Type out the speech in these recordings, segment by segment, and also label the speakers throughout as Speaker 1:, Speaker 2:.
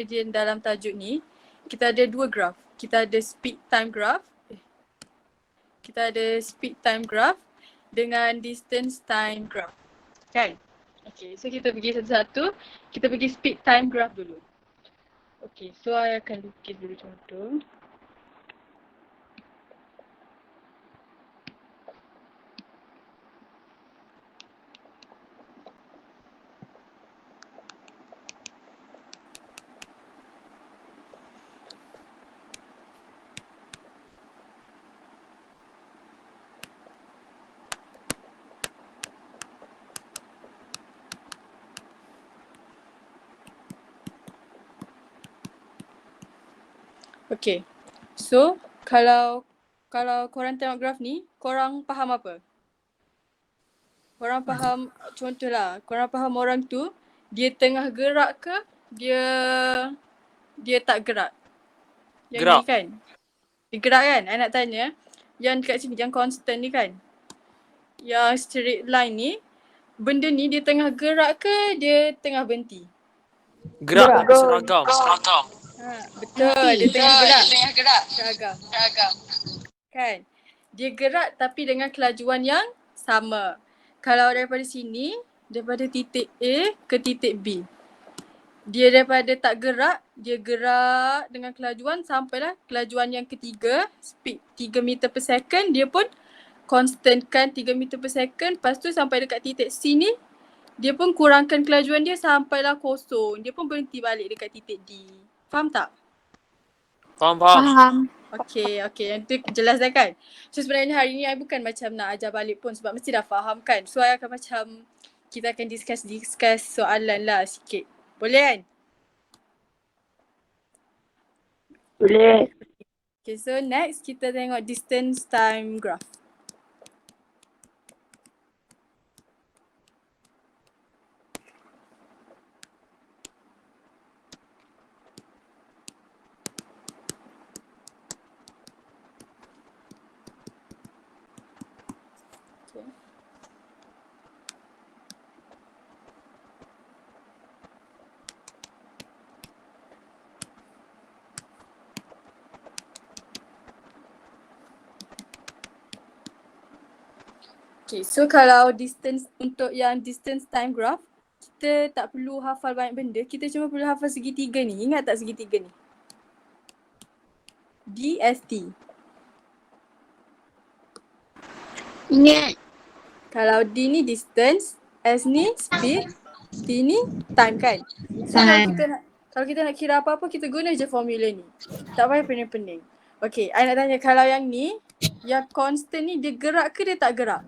Speaker 1: ingredient dalam tajuk ni, kita ada dua graf. Kita ada speed time graph. Kita ada speed time graph dengan distance time graph. Kan? Okay, so kita pergi satu-satu. Kita pergi speed time graph dulu. Okay, so I akan lukis dulu contoh. Okay, so kalau korang tengok graf ni, korang faham apa? Korang faham, contohlah, korang faham orang tu, dia tengah gerak ke, dia tak gerak? Yang
Speaker 2: Gerak.
Speaker 1: ni kan? Dia gerak kan? I nak tanya, yang dekat sini, yang constant ni kan? Yang straight line ni, benda ni dia tengah gerak ke, dia tengah berhenti?
Speaker 2: Gerak. Seragam.
Speaker 1: Betul, dia tengah gerak. Seragam. Kan? Dia gerak tapi dengan kelajuan yang sama. Kalau daripada sini, daripada titik A ke titik B. Dia daripada tak gerak, dia gerak dengan kelajuan sampailah kelajuan yang ketiga, speed 3 meter per second, dia pun constantkan 3 meter per second. Lepas tu sampai dekat titik C ni, dia pun kurangkan kelajuan dia sampailah kosong. Dia pun berhenti balik dekat titik D. Faham tak?
Speaker 2: Faham.
Speaker 1: Okay. Yang tu jelas dah kan? So sebenarnya hari ni I bukan macam nak ajar balik pun sebab mesti dah faham kan? So I akan macam, kita akan discuss soalan lah sikit. Boleh kan?
Speaker 3: Boleh.
Speaker 1: Okay, so next kita tengok distance time graph. Okay, so kalau untuk yang distance time graph, kita tak perlu hafal banyak benda, kita cuma perlu hafal segitiga ni. Ingat tak segitiga ni? DST.
Speaker 3: Ingat.
Speaker 1: Kalau D ni distance, S ni speed, T ni time kan? So kalau kita nak kira apa-apa, kita guna je formula ni. Tak payah pening-pening. Okay, I nak tanya, kalau yang ni, yang constant ni dia gerak ke dia tak gerak?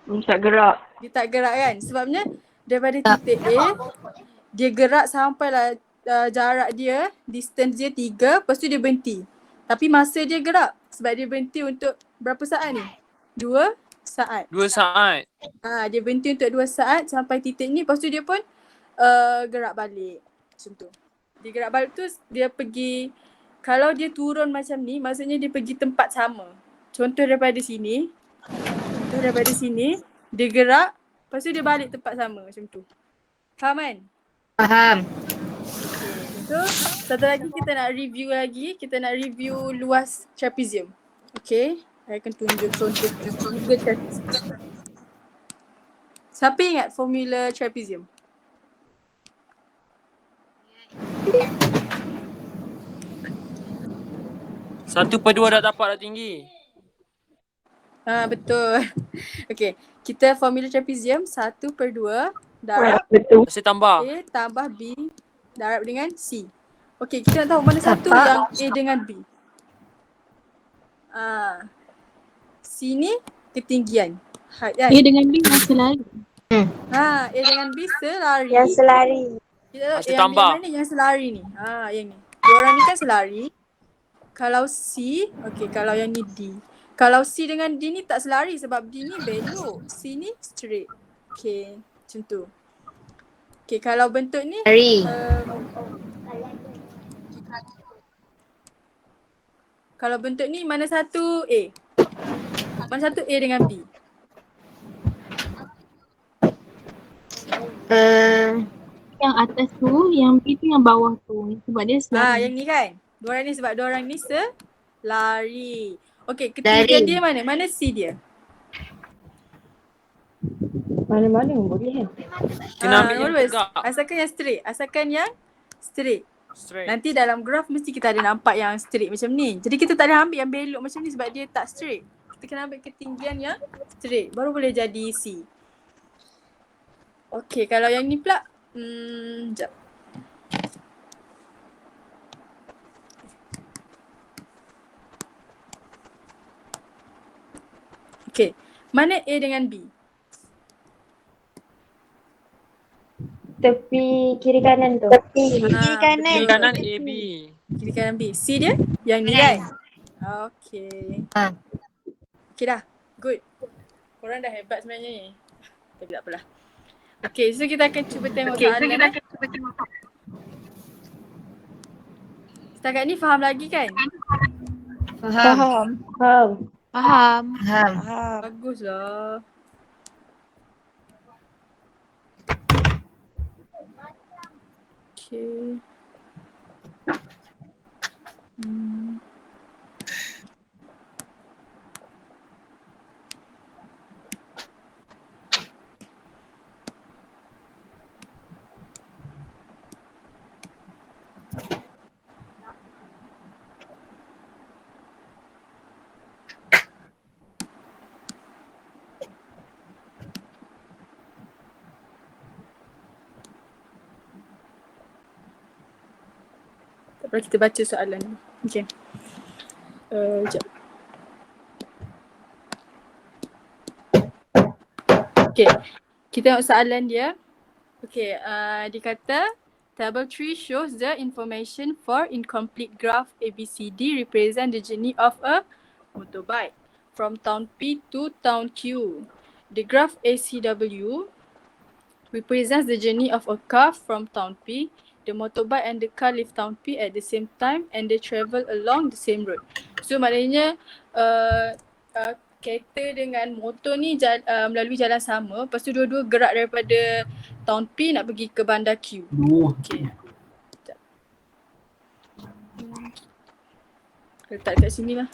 Speaker 3: Tak gerak.
Speaker 1: Dia tak gerak kan? Sebabnya daripada titik A, dia gerak sampailah jarak dia, distance dia 3, lepas tu dia berhenti. Tapi masa dia gerak, sebab dia berhenti untuk berapa saat ni? 2 saat.
Speaker 2: 2 saat.
Speaker 1: Dia berhenti untuk 2 saat sampai titik ni, lepas tu dia pun gerak balik. Macam tu. Dia gerak balik tu, dia pergi, kalau dia turun macam ni, maksudnya dia pergi tempat sama. Contoh daripada sini, dia gerak, lepas tu dia balik tempat sama macam tu. Faham kan?
Speaker 3: Faham.
Speaker 1: Okay. So, satu lagi kita nak review luas trapezium. Okay, saya akan tunjuk contoh tiga trapezium. Siapa ingat formula trapezium?
Speaker 2: Satu per dua dah dapat dah tinggi.
Speaker 1: Betul. Okay, kita formula trapezium 1/2 darab
Speaker 2: Masih tambah.
Speaker 1: A tambah B darab dengan C. Okay, kita nak tahu mana satu yang A dengan B. C ni ketinggian. Height kan?
Speaker 4: A dengan B yang selari.
Speaker 1: A dengan B selari.
Speaker 3: Yang selari.
Speaker 1: Kita tahu
Speaker 2: Masih
Speaker 1: yang
Speaker 2: tambah.
Speaker 1: mana yang selari ni? Yang ni. Diorang ni kan selari. Kalau C, okay, kalau yang ni D. Kalau C dengan D ni tak selari sebab D ni belok. C ni straight. Okay, macam tu. Okay, kalau bentuk ni kalau bentuk ni mana satu A? Mana satu A dengan B?
Speaker 3: yang atas tu, yang B tu yang bawah tu. Sebab dia selari.
Speaker 1: yang ni kan. Diorang ni sebab diorang ni selari. Okey, ketinggian dia mana? Mana C dia?
Speaker 3: Mana-mana boleh kan?
Speaker 2: Kena ambil yang
Speaker 1: nombor dua.
Speaker 2: tegak.
Speaker 1: Asalkan yang straight. Asalkan yang straight.
Speaker 2: Straight.
Speaker 1: Nanti dalam graf mesti kita ada nampak yang straight macam ni. Jadi kita tak boleh ambil yang belok macam ni sebab dia tak straight. Kita kena ambil ketinggian yang straight. Baru boleh jadi C. Okey, kalau yang ni pula. Sekejap. Okey. Mana A dengan B?
Speaker 3: Tepi kiri kanan tu.
Speaker 1: Kiri
Speaker 2: Kiri kanan AB.
Speaker 1: Kiri kanan B. C dia? Yang ni kan? Okey. Okey dah. Good. Korang dah hebat sebenarnya ni. Tapi tak apalah. Okey, so kita akan cuba tengok soalan. Setakat ni faham lagi kan?
Speaker 3: Faham.
Speaker 1: Baguslah. Okay. Tak apa, kita baca soalan ni. Okay. Sekejap. Okay. Kita tengok soalan dia. Okay. Dia kata table 3 shows the information for incomplete graph ABCD represent the journey of a motorbike from town P to town Q. The graph ACW represents the journey of a car from town P. The motorbike and the car leave town P at the same time and they travel along the same road. So maknanya kereta dengan motor ni melalui jalan sama. Lepas tu dua-dua gerak daripada town P nak pergi ke bandar Q. Okay. Letak kat sini lah.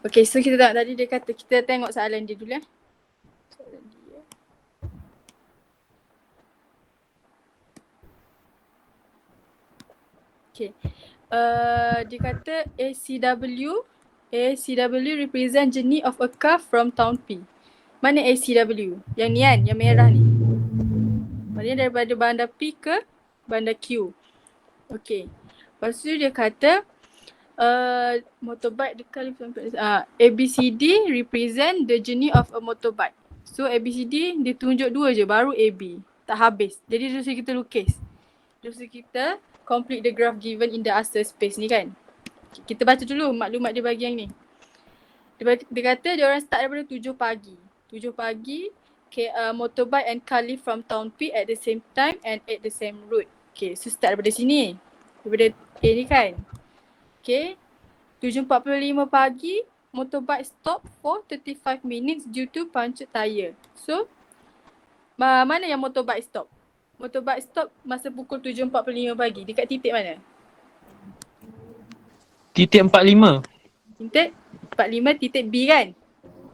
Speaker 1: Okay, so kita tengok tadi dia kata, kita tengok soalan dia dulu soalan dia. Okay. Dia kata ACW represent journey of a car from town P. Mana ACW? Yang ni kan, yang merah ni. Maknanya daripada bandar P ke bandar Q. Okay. Lepas tu dia kata motorbike dekat ABCD represent the journey of a motorbike. So ABCD dia tunjuk dua je baru AB. Tak habis. Jadi dia suruh kita lukis. Dia suruh kita complete the graph given in the answer space ni kan. Kita baca dulu maklumat dia bagi yang ni. Dia kata dia orang start daripada 7 pagi. 7 pagi motorbike and car leave from town P at the same time and at the same route. Okay, so start daripada sini. Daripada A ni kan. Okay, 7.45 pagi, motorbike stop for 35 minutes due to punctured tyre. So, mana yang motorbike stop? Motorbike stop masa pukul 7.45 pagi. Dekat titik mana?
Speaker 2: Titik 45.
Speaker 1: Titik 45 titik B kan?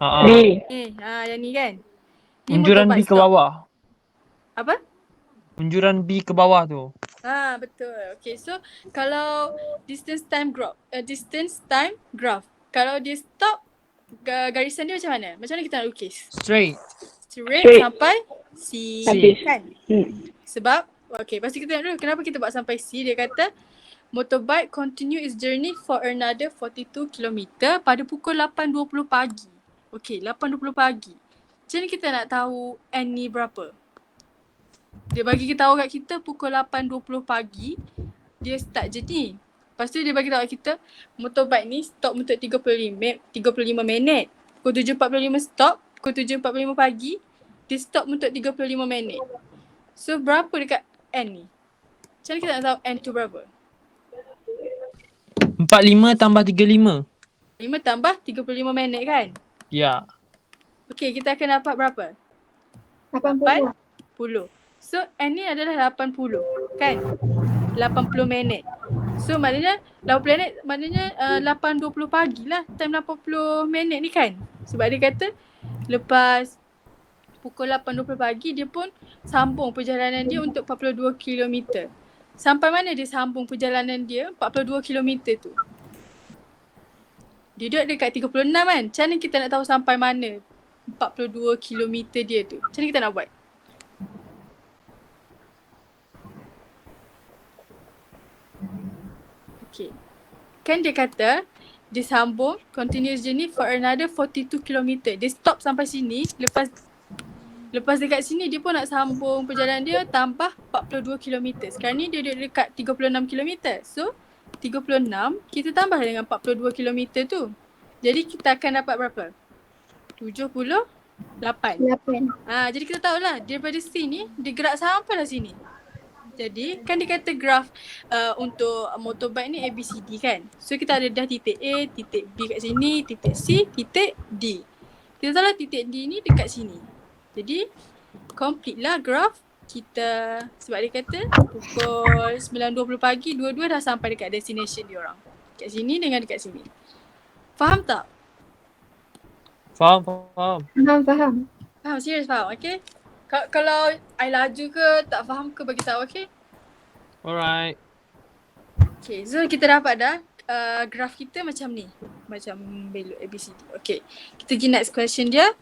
Speaker 2: Ha.
Speaker 1: Yang ni kan? Ni
Speaker 2: Unjuran B
Speaker 1: motorbike
Speaker 2: ke
Speaker 1: stop.
Speaker 2: bawah.
Speaker 1: Apa?
Speaker 2: Unjuran B ke bawah tu.
Speaker 1: Betul. Okay, so kalau distance time graph. Kalau dia stop, garisan dia macam mana? Macam mana kita nak lukis?
Speaker 2: Straight.
Speaker 1: Sampai C. Kan? Sebab, okay, pasti kita tengok dulu kenapa kita buat sampai C. Dia kata, motorbike continue its journey for another 42 km pada pukul 8.20 pagi. Okay, 8.20 pagi. Macam mana kita nak tahu N ni berapa? Dia bagi kita tahu kat kita pukul 8.20 pagi dia start journey. Lepas tu dia bagi tahu kat kita motorbike ni stop untuk 35 minit. Pukul 7.45 stop, pukul 7.45 pagi dia stop untuk 35 minit. So berapa dekat N ni? Macam mana kita nak tahu N tu berapa?
Speaker 2: 4 45 tambah 35.
Speaker 1: 5 tambah 35 minit kan?
Speaker 2: Ya.
Speaker 1: Okay, kita akan dapat berapa?
Speaker 3: 80.
Speaker 1: 80. So, N ni adalah 80 kan? 80 minit. So, maknanya 80 minit maknanya 8.20 pagi lah time 80 minit ni kan? Sebab dia kata lepas pukul 8.20 pagi dia pun sambung perjalanan dia untuk 42 km. Sampai mana dia sambung perjalanan dia 42 km tu? Dia duduk dekat 36 kan? Macam mana kita nak tahu sampai mana 42 km dia tu? Macam mana kita nak buat? Okay. Kan dia kata dia sambung continuous journey for another 42 km. Dia stop sampai sini, lepas dekat sini dia pun nak sambung perjalanan dia tambah 42 km. Sekarang ni dia duduk dekat 36 km. So 36 kita tambah dengan 42 km tu. Jadi kita akan dapat berapa? 78.
Speaker 3: 8.
Speaker 1: Jadi kita tahulah daripada sini dia gerak sampailah sini. Jadi kan dia kata graf untuk motorbike ni ABCD kan. So kita ada dah titik A, titik B kat sini, titik C, titik D. Kita tahu lah titik D ni dekat sini. Jadi complete lah graf kita sebab dia kata pukul 9.20 pagi dua-dua dah sampai dekat destination diorang. Dekat sini dengan dekat sini. Faham tak?
Speaker 2: Faham.
Speaker 3: Faham.
Speaker 1: Faham, serius faham, okay? Kalau I laju ke tak faham ke bagi tahu, okay?
Speaker 2: Alright.
Speaker 1: Okay, so kita dapat dah graf kita macam ni. Macam belok ABCD. Okay, kita pergi next question dia.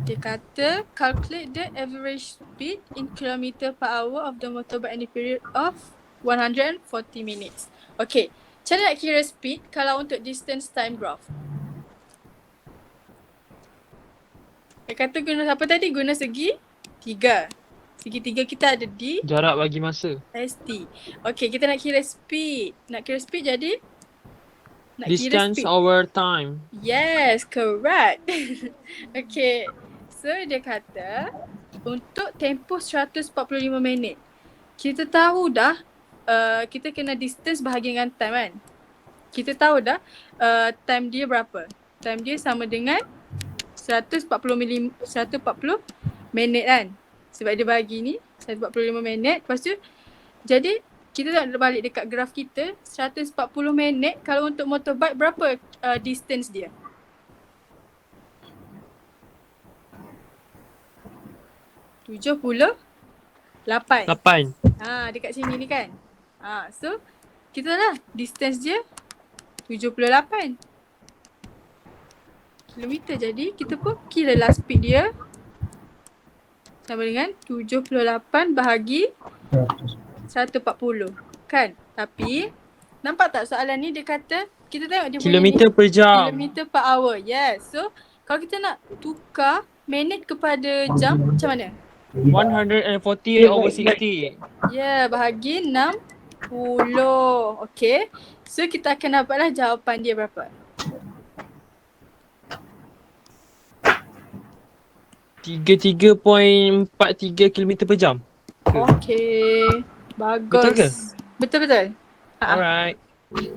Speaker 1: Dia kata calculate the average speed in kilometer per hour of the motorbike in the period of 140 minutes. Okay, macam mana nak kira speed kalau untuk distance time graph? Dia kata guna apa tadi? Guna segi 3. Segi 3 kita ada di
Speaker 2: Jarak bagi masa.
Speaker 1: ST. Okay, kita nak kira speed. Nak kira speed jadi? Nak
Speaker 2: Distance
Speaker 1: kira speed.
Speaker 2: over time.
Speaker 1: Yes, correct. Okay. So dia kata untuk tempoh 145 minit. Kita tahu dah kita kena distance bahagi dengan time kan. Kita tahu dah time dia berapa. Time dia sama dengan 140 minit kan. Sebab dia bagi ni 145 minit. Lepas tu jadi kita nak balik dekat graf kita 140 minit kalau untuk motorbike berapa distance dia?
Speaker 2: Lapan.
Speaker 1: Dekat sini ni kan. So kita lah distance dia 78 kilometer. Jadi kita pun kira lah speed dia sama dengan 78 bahagi 140 kan. Tapi nampak tak soalan ni dia kata kita tengok dia
Speaker 2: Kilometer per jam.
Speaker 1: kilometer per hour. Yes. So kalau kita nak tukar minit kepada jam macam mana?
Speaker 2: 140 over 60.
Speaker 1: Bahagi 60. Okay. So kita akan dapatlah jawapan dia berapa?
Speaker 2: 33.43 km per jam.
Speaker 1: Okay. Bagus.
Speaker 2: Betul ke?
Speaker 1: Betul.
Speaker 2: Alright.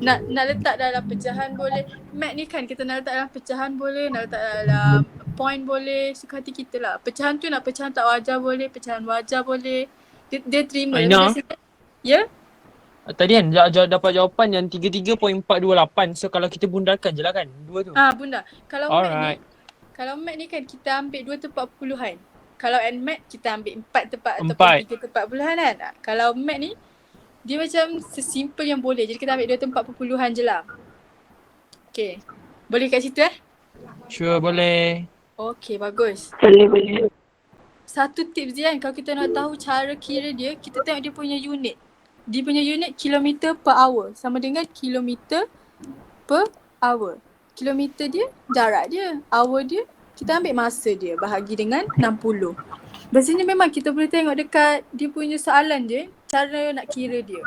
Speaker 1: Nak letak dalam pecahan boleh. Mat ni kan kita nak letak dalam pecahan boleh, nak letak dalam point boleh. Suka hati kita lah. Pecahan tu nak pecahan tak wajar boleh, pecahan wajar boleh. Dia terima.
Speaker 2: Aina.
Speaker 1: Ya?
Speaker 2: Tadi kan dapat jawapan yang 33.428. So kalau kita bundarkan je lah kan. Dua tu.
Speaker 1: Bunda. Kalau mat ni kan kita ambil 2 tepat puluhan. Kalau NMAT kita ambil 4 tepat ataupun 3 tepat puluhan kan. Kalau mat ni dia macam sesimpel yang boleh. Jadi kita ambil 2 tempat perpuluhan je lah. Okay. Boleh kat situ
Speaker 2: Sure, boleh.
Speaker 1: Okay, bagus.
Speaker 3: Boleh.
Speaker 1: Satu tips dia kan, kalau kita nak tahu cara kira dia, kita tengok dia punya unit. Dia punya unit kilometer per hour. Sama dengan kilometer per hour. Kilometer dia, jarak dia. Hour dia, kita ambil masa dia bahagi dengan 60. Di sini memang kita boleh tengok dekat dia punya soalan je, cara nak kira dia.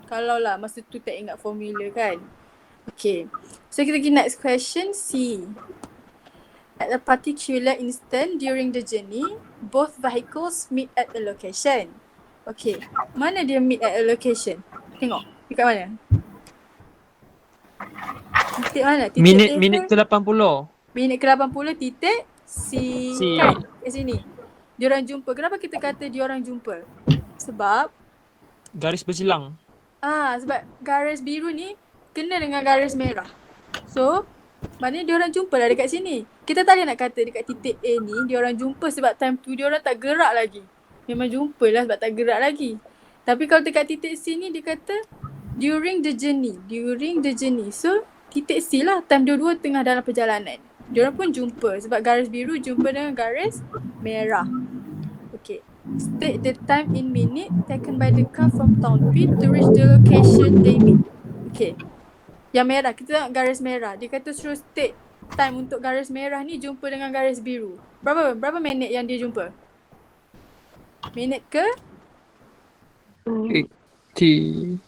Speaker 1: Kalau lah masa tu tak ingat formula kan. Okay. So kita pergi next question C. At a particular instant during the journey, both vehicles meet at a location. Okay. Mana dia meet at a location? Tengok. Dekat mana? Titik mana? Titik
Speaker 2: Minit
Speaker 1: A
Speaker 2: minit
Speaker 1: ke?
Speaker 2: ke 80.
Speaker 1: Minit ke-80 titik C.
Speaker 2: C.
Speaker 1: Kan? Kat sini. Diorang jumpa. Kenapa kita kata diorang jumpa? Sebab
Speaker 2: Garis bersilang.
Speaker 1: sebab garis biru ni kena dengan garis merah. So, maknanya diorang jumpa lah dekat sini. Kita tak boleh nak kata dekat titik A ni diorang jumpa sebab time tu diorang tak gerak lagi. Memang jumpa lah sebab tak gerak lagi. Tapi kalau dekat titik C ni dia kata during the journey. During the journey. So, titik C lah time dua-dua tengah dalam perjalanan. Diorang pun jumpa sebab garis biru jumpa dengan garis merah. Okay. State the time in minute taken by the car from town P to reach the location they meet. Okay. Yang merah, kita tengok garis merah. Dia kata suruh state time untuk garis merah ni jumpa dengan garis biru. Berapa minit yang dia jumpa? Minit ke?
Speaker 2: 80.
Speaker 1: 80,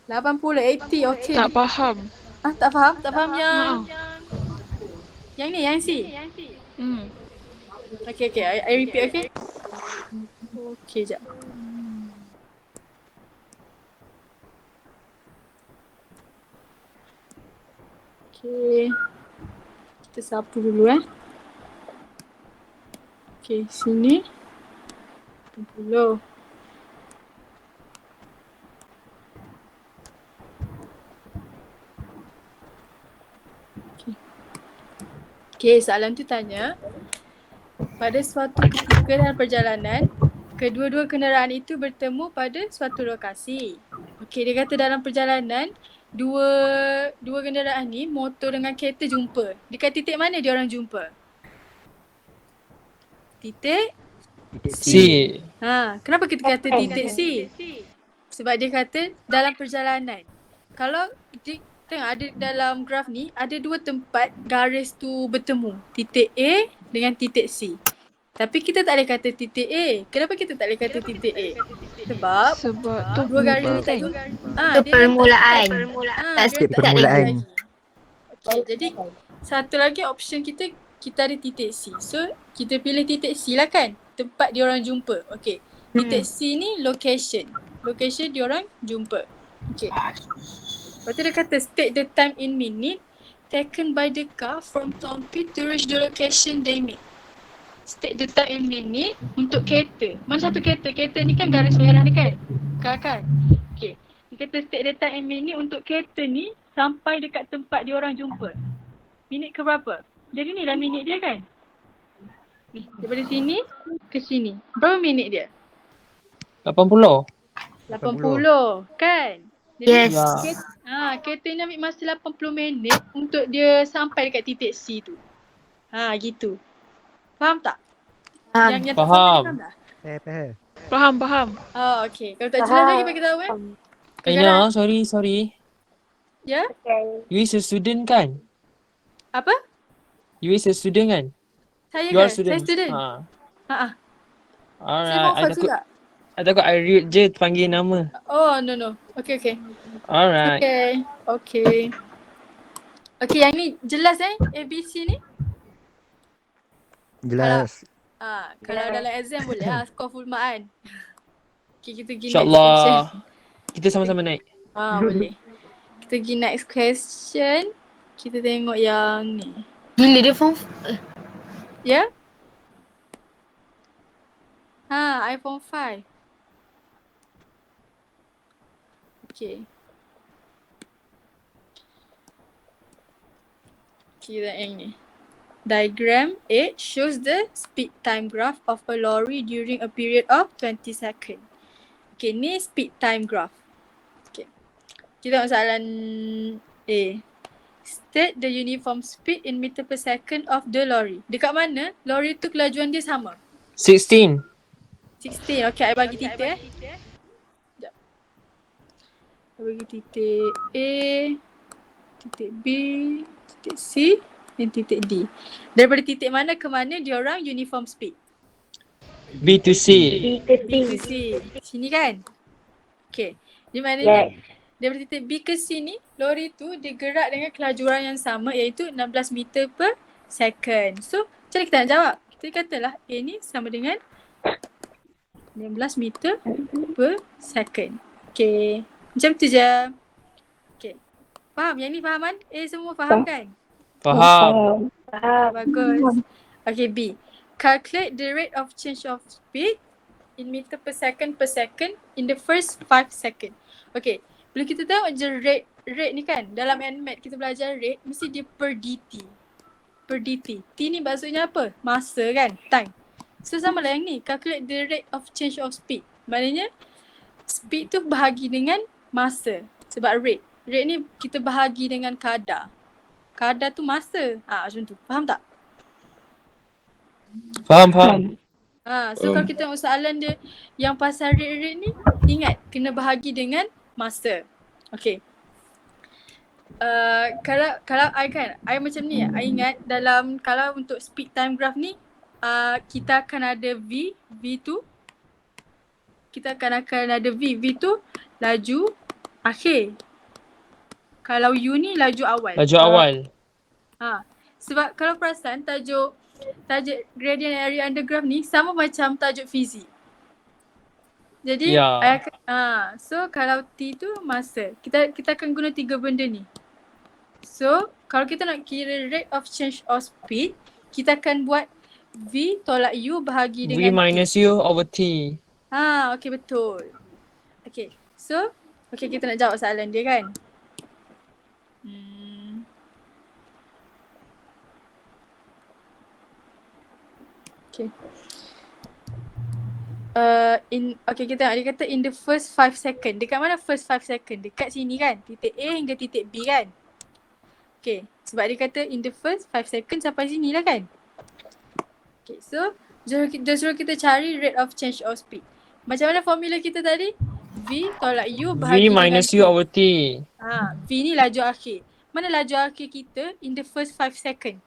Speaker 1: 80, okay.
Speaker 4: Tak faham.
Speaker 1: Tak faham? Tak faham yang ni, yang C? Okay, I repeat, okay? Okay, jap. Okay. Kita sapu dulu Okay, sini. 80. Okay, soalan tu tanya, pada suatu ketika dalam perjalanan, kedua-dua kenderaan itu bertemu pada suatu lokasi. Okay, dia kata dalam perjalanan, dua kenderaan ni, motor dengan kereta jumpa. Dekat titik mana dia orang jumpa? Titik
Speaker 2: C.
Speaker 1: Kenapa kita kata titik C? Sebab dia kata dalam perjalanan. Kalau tengok ada dalam graf ni, ada dua tempat garis tu bertemu. Titik A dengan titik C. Tapi kita tak boleh kata titik A. Kenapa kita tak boleh kata titik A? Sebab
Speaker 4: tu
Speaker 1: dua garis ni tak
Speaker 5: Itu permulaan.
Speaker 1: permulaan. Okay, jadi satu lagi option kita ada titik C. So kita pilih titik C lah kan. Tempat diorang jumpa. Okay. Titik C ni location. Location diorang jumpa. Okay. Lepas tu dia kata state the time in minute taken by the car from town P to reach the location they meet. State the time in minute untuk kereta. Mana satu kereta? Kereta ni kan garis merah ni kan? Kan? Okay. Dia kata state the time in minute untuk kereta ni sampai dekat tempat diorang jumpa. Minit ke berapa? Jadi ni lah minit dia kan? Ni, daripada sini ke sini. Berapa minit dia?
Speaker 2: 80.
Speaker 1: 80 kan? Jadi,
Speaker 5: Yes.
Speaker 1: kereta ni ambil masa 80 minit untuk dia sampai dekat titik C tu. Gitu. Faham tak? Yang
Speaker 2: Faham.
Speaker 1: faham tak?
Speaker 4: Faham.
Speaker 1: Okay. Kalau tak jelas lagi bagi tahu
Speaker 2: Aina, sorry.
Speaker 1: Ya?
Speaker 2: You is a student kan?
Speaker 1: Apa?
Speaker 2: You is a student kan?
Speaker 1: Saya
Speaker 2: You are
Speaker 1: kan?
Speaker 2: student.
Speaker 1: Saya student. Saya
Speaker 2: Alright.
Speaker 1: form first juga.
Speaker 2: I takut I read je panggil nama.
Speaker 1: Oh, no. Okay.
Speaker 2: Alright.
Speaker 1: Okay, yang ni jelas ABC ni?
Speaker 5: Jelas.
Speaker 1: Kalau dalam exam boleh skor full mark kan? Okay, kita pergi next question.
Speaker 2: InsyaAllah. Kita sama-sama naik.
Speaker 1: Boleh. Kita pergi next question. Kita tengok yang ni.
Speaker 5: Bila dia form
Speaker 1: Ya? iPhone 5. Okay. Kita yang ni. Diagram 8 shows the speed time graph of a lorry during a period of 20 seconds. Okay, ni speed time graph. Okay. Kita tengok soalan A. State the uniform speed in meter per second of the lorry. Dekat mana lorry tu kelajuan dia sama?
Speaker 2: 16.
Speaker 1: 16. Okay, I bagi titik Sekejap. I bagi titik A, titik B, titik C dan titik D. Daripada titik mana ke mana diorang uniform speed?
Speaker 2: B to C.
Speaker 1: B to C. Sini kan? Okay. Di mana ni? Daripada titik B ke C ni, lori tu dia gerak dengan kelajuran yang sama iaitu 16 meter per second. So, macam mana kita nak jawab? Kita katalah A ni sama dengan 16 meter per second. Okay. Macam tu je. Okay. Faham? Yang ni fahaman? Semua faham kan?
Speaker 2: Faham.
Speaker 1: Bagus. Okay, B. Calculate the rate of change of speed in meter per second in the first 5 second. Okay, bila kita tengok je rate ni kan, dalam NMAT kita belajar rate mesti dia per dt. Per dt. T ni maksudnya apa? Masa kan? Time. So sama lah yang ni, calculate the rate of change of speed. Maknanya speed tu bahagi dengan masa. Sebab rate ni kita bahagi dengan kadar. Kadar tu masa. Macam tu. Faham tak?
Speaker 2: Faham.
Speaker 1: So kalau kita tengok soalan dia yang pasal rate ni, ingat kena bahagi dengan masa. Okay. Kalau I macam ni, I ingat dalam kalau untuk speed time graph ni, kita akan ada V tu. Kita akan ada V tu laju akhir. Kalau U ni laju awal. Sebab kalau perasan tajuk gradient area under graph ni sama macam tajuk fizik. Jadi so kalau T tu masa. Kita akan guna 3 benda ni. So kalau kita nak kira rate of change of speed, kita akan buat V tolak U bahagi dengan
Speaker 2: V minus U over T.
Speaker 1: Okay, betul. Okay, so kita nak jawab soalan dia kan. Okay. Kita tengok dia kata in the first 5 second. Dekat mana first 5 second? Dekat sini kan? Titik A hingga titik B kan? Okay, sebab dia kata in the first 5 second sampai sini lah kan? Okay, so dia suruh kita cari rate of change of speed. Macam mana formula kita tadi? V tolak U bahagi
Speaker 2: V minus U over T.
Speaker 1: V ni laju akhir. Mana laju akhir kita in the first 5 second?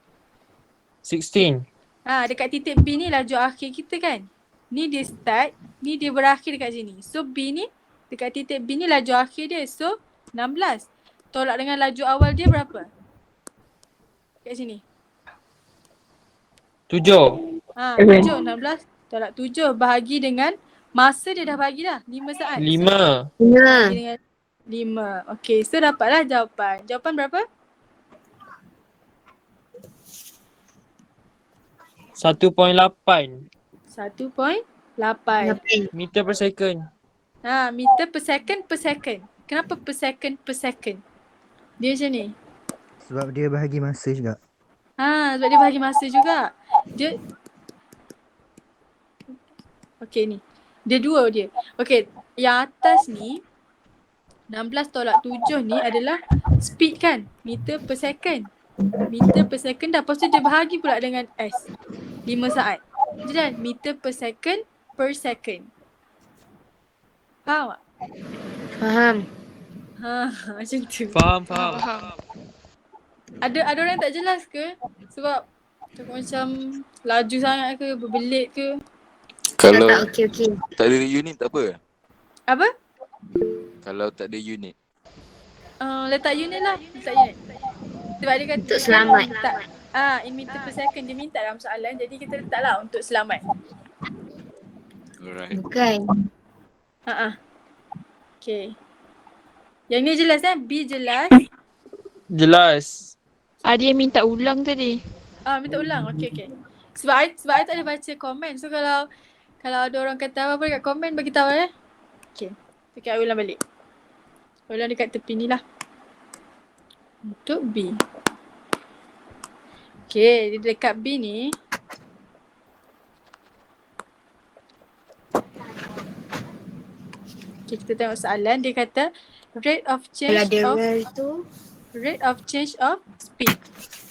Speaker 2: 16.
Speaker 1: Dekat titik B ni laju akhir kita kan? Ni dia start, ni dia berakhir dekat sini. So B ni, dekat titik B ni laju akhir dia. So 16. Tolak dengan laju awal dia berapa? Dekat sini.
Speaker 2: 7.
Speaker 1: 7, 16 tolak 7 bahagi dengan masa dia dah bagi dah 5 saat.
Speaker 2: 5.
Speaker 1: So, bahagi dengan 5. Okay, so dapatlah jawapan. Jawapan berapa?
Speaker 2: 1.8 meter per second.
Speaker 1: Meter per second. Kenapa per second? Dia macam ni.
Speaker 6: Sebab dia bahagi masa juga.
Speaker 1: Sebab dia bahagi masa juga. Dia okay ni. Dia dua dia. Okay, yang atas ni 16 tolak 7 ni adalah speed kan? Meter per second. Meter per second dah. Lepas tu dia bahagi pula dengan S. 5 saat. Jadi kan meter per second. Faham tak?
Speaker 5: Faham.
Speaker 1: Macam tu.
Speaker 2: Faham.
Speaker 1: Ada orang tak jelas ke? Sebab macam laju sangat ke, berbelit ke?
Speaker 7: Kalau
Speaker 5: Okey.
Speaker 7: tak ada unit tak apa?
Speaker 1: Apa?
Speaker 7: Kalau tak ada unit.
Speaker 1: Letak unit lah. Sebab dia kata
Speaker 5: Untuk selamat.
Speaker 1: in meter per second dia minta dalam soalan. Jadi kita letaklah untuk selamat.
Speaker 7: Alright.
Speaker 5: Bukan.
Speaker 1: Okay. Yang ni jelas kan? B jelas.
Speaker 2: Jelas.
Speaker 4: Dia minta ulang tadi.
Speaker 1: Minta ulang. Okay. Sebab I tak ada baca komen. So kalau ada orang kata apa-apa dekat komen, bagi tahu ya. Okay. I ulang balik. Ulang dekat tepi ni lah. Untuk B. Okay, dekat B ni. Okay, kita tengok soalan. Dia kata rate of change of speed.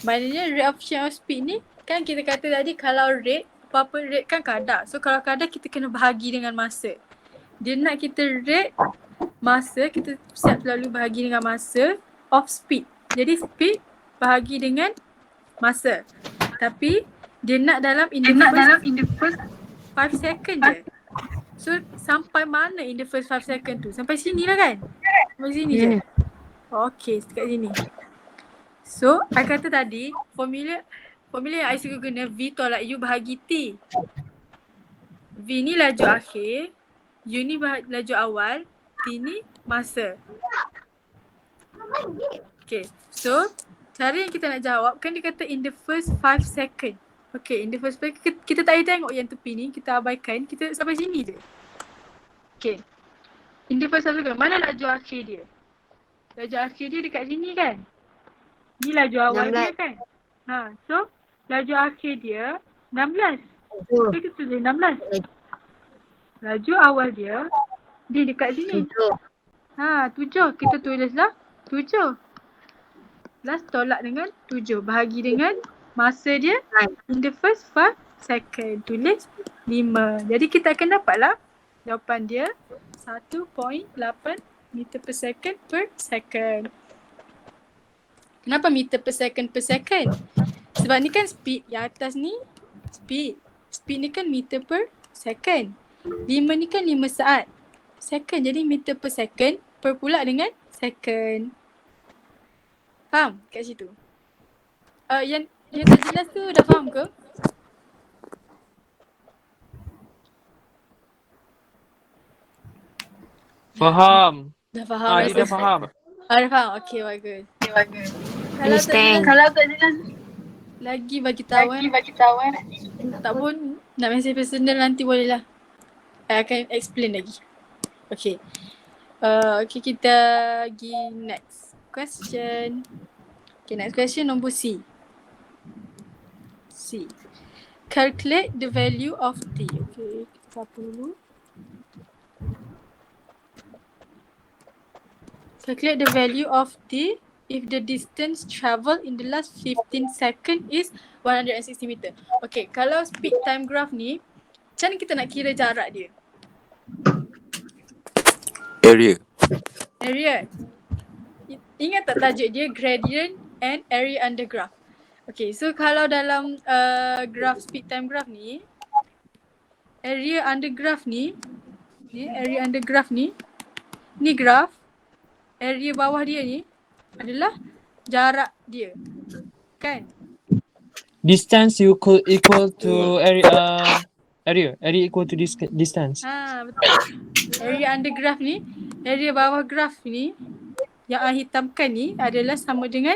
Speaker 1: Maknanya rate of change of speed ni kan kita kata tadi kalau rate, apa-apa rate kan kadar. So kalau kadar kita kena bahagi dengan masa. Dia nak kita rate masa, kita siap selalu bahagi dengan masa of speed. Jadi speed bahagi dengan masa. Tapi dia nak dalam in the first 5 second je. So sampai mana in the first 5 second tu? Sampai sini lah kan? Sampai sini je. Okay, dekat sini. So, I kata tadi formula yang I suka guna V tolak U bahagi T. V ni laju akhir, U ni laju awal, T ni masa. Okay. So, cara yang kita nak jawab kan dia kata in the first 5 second. Okay, in the first 5 kita tak payah tengok yang tepi ni. Kita abaikan. Kita sampai sini je. Okay. In the first 5 second. Mana laju akhir dia? Laju akhir dia dekat sini kan? Ni laju awal
Speaker 5: 16.
Speaker 1: dia kan? So laju akhir dia 16. So kita tulis 16. Laju awal dia dekat sini. 7. Kita tulislah 7. Last tolak dengan 7. Bahagi dengan masa dia in the first 5 second. Tulis 5. Jadi kita akan dapatlah jawapan dia 1.8 meter per second. Kenapa meter per second? Sebab ni kan speed yang atas ni speed. Speed ni kan meter per second. 5 ni kan 5 saat. Second jadi meter per second per pula dengan second. Faham kat situ? Yang tak jelas tu dah faham ke?
Speaker 2: Faham.
Speaker 1: Dah faham.
Speaker 2: Dia dah faham.
Speaker 1: Dah faham. Okay, bagus.
Speaker 5: Understand.
Speaker 1: Kalau tak jelas lagi bagi tahu tak pun nak mesej personal nanti boleh lah. I akan explain lagi. Okay. Okay, kita pergi next question. Okay, next question nombor C. Calculate the value of t. Okay, kita apa dulu? Calculate the value of t if the distance travel in the last 15 second is 160 meter. Okay, kalau speed time graph ni, macam mana kita nak kira jarak dia? Area. Ingat tak tajuk dia gradient and area under graph. Okay, so kalau dalam graph speed time graph ni, area under graph ni graph, area bawah dia ni adalah jarak dia. Kan?
Speaker 2: Distance equal to area equal to distance.
Speaker 1: Betul. Area under graph ni, area bawah graph ni yang I hitamkan ni adalah sama dengan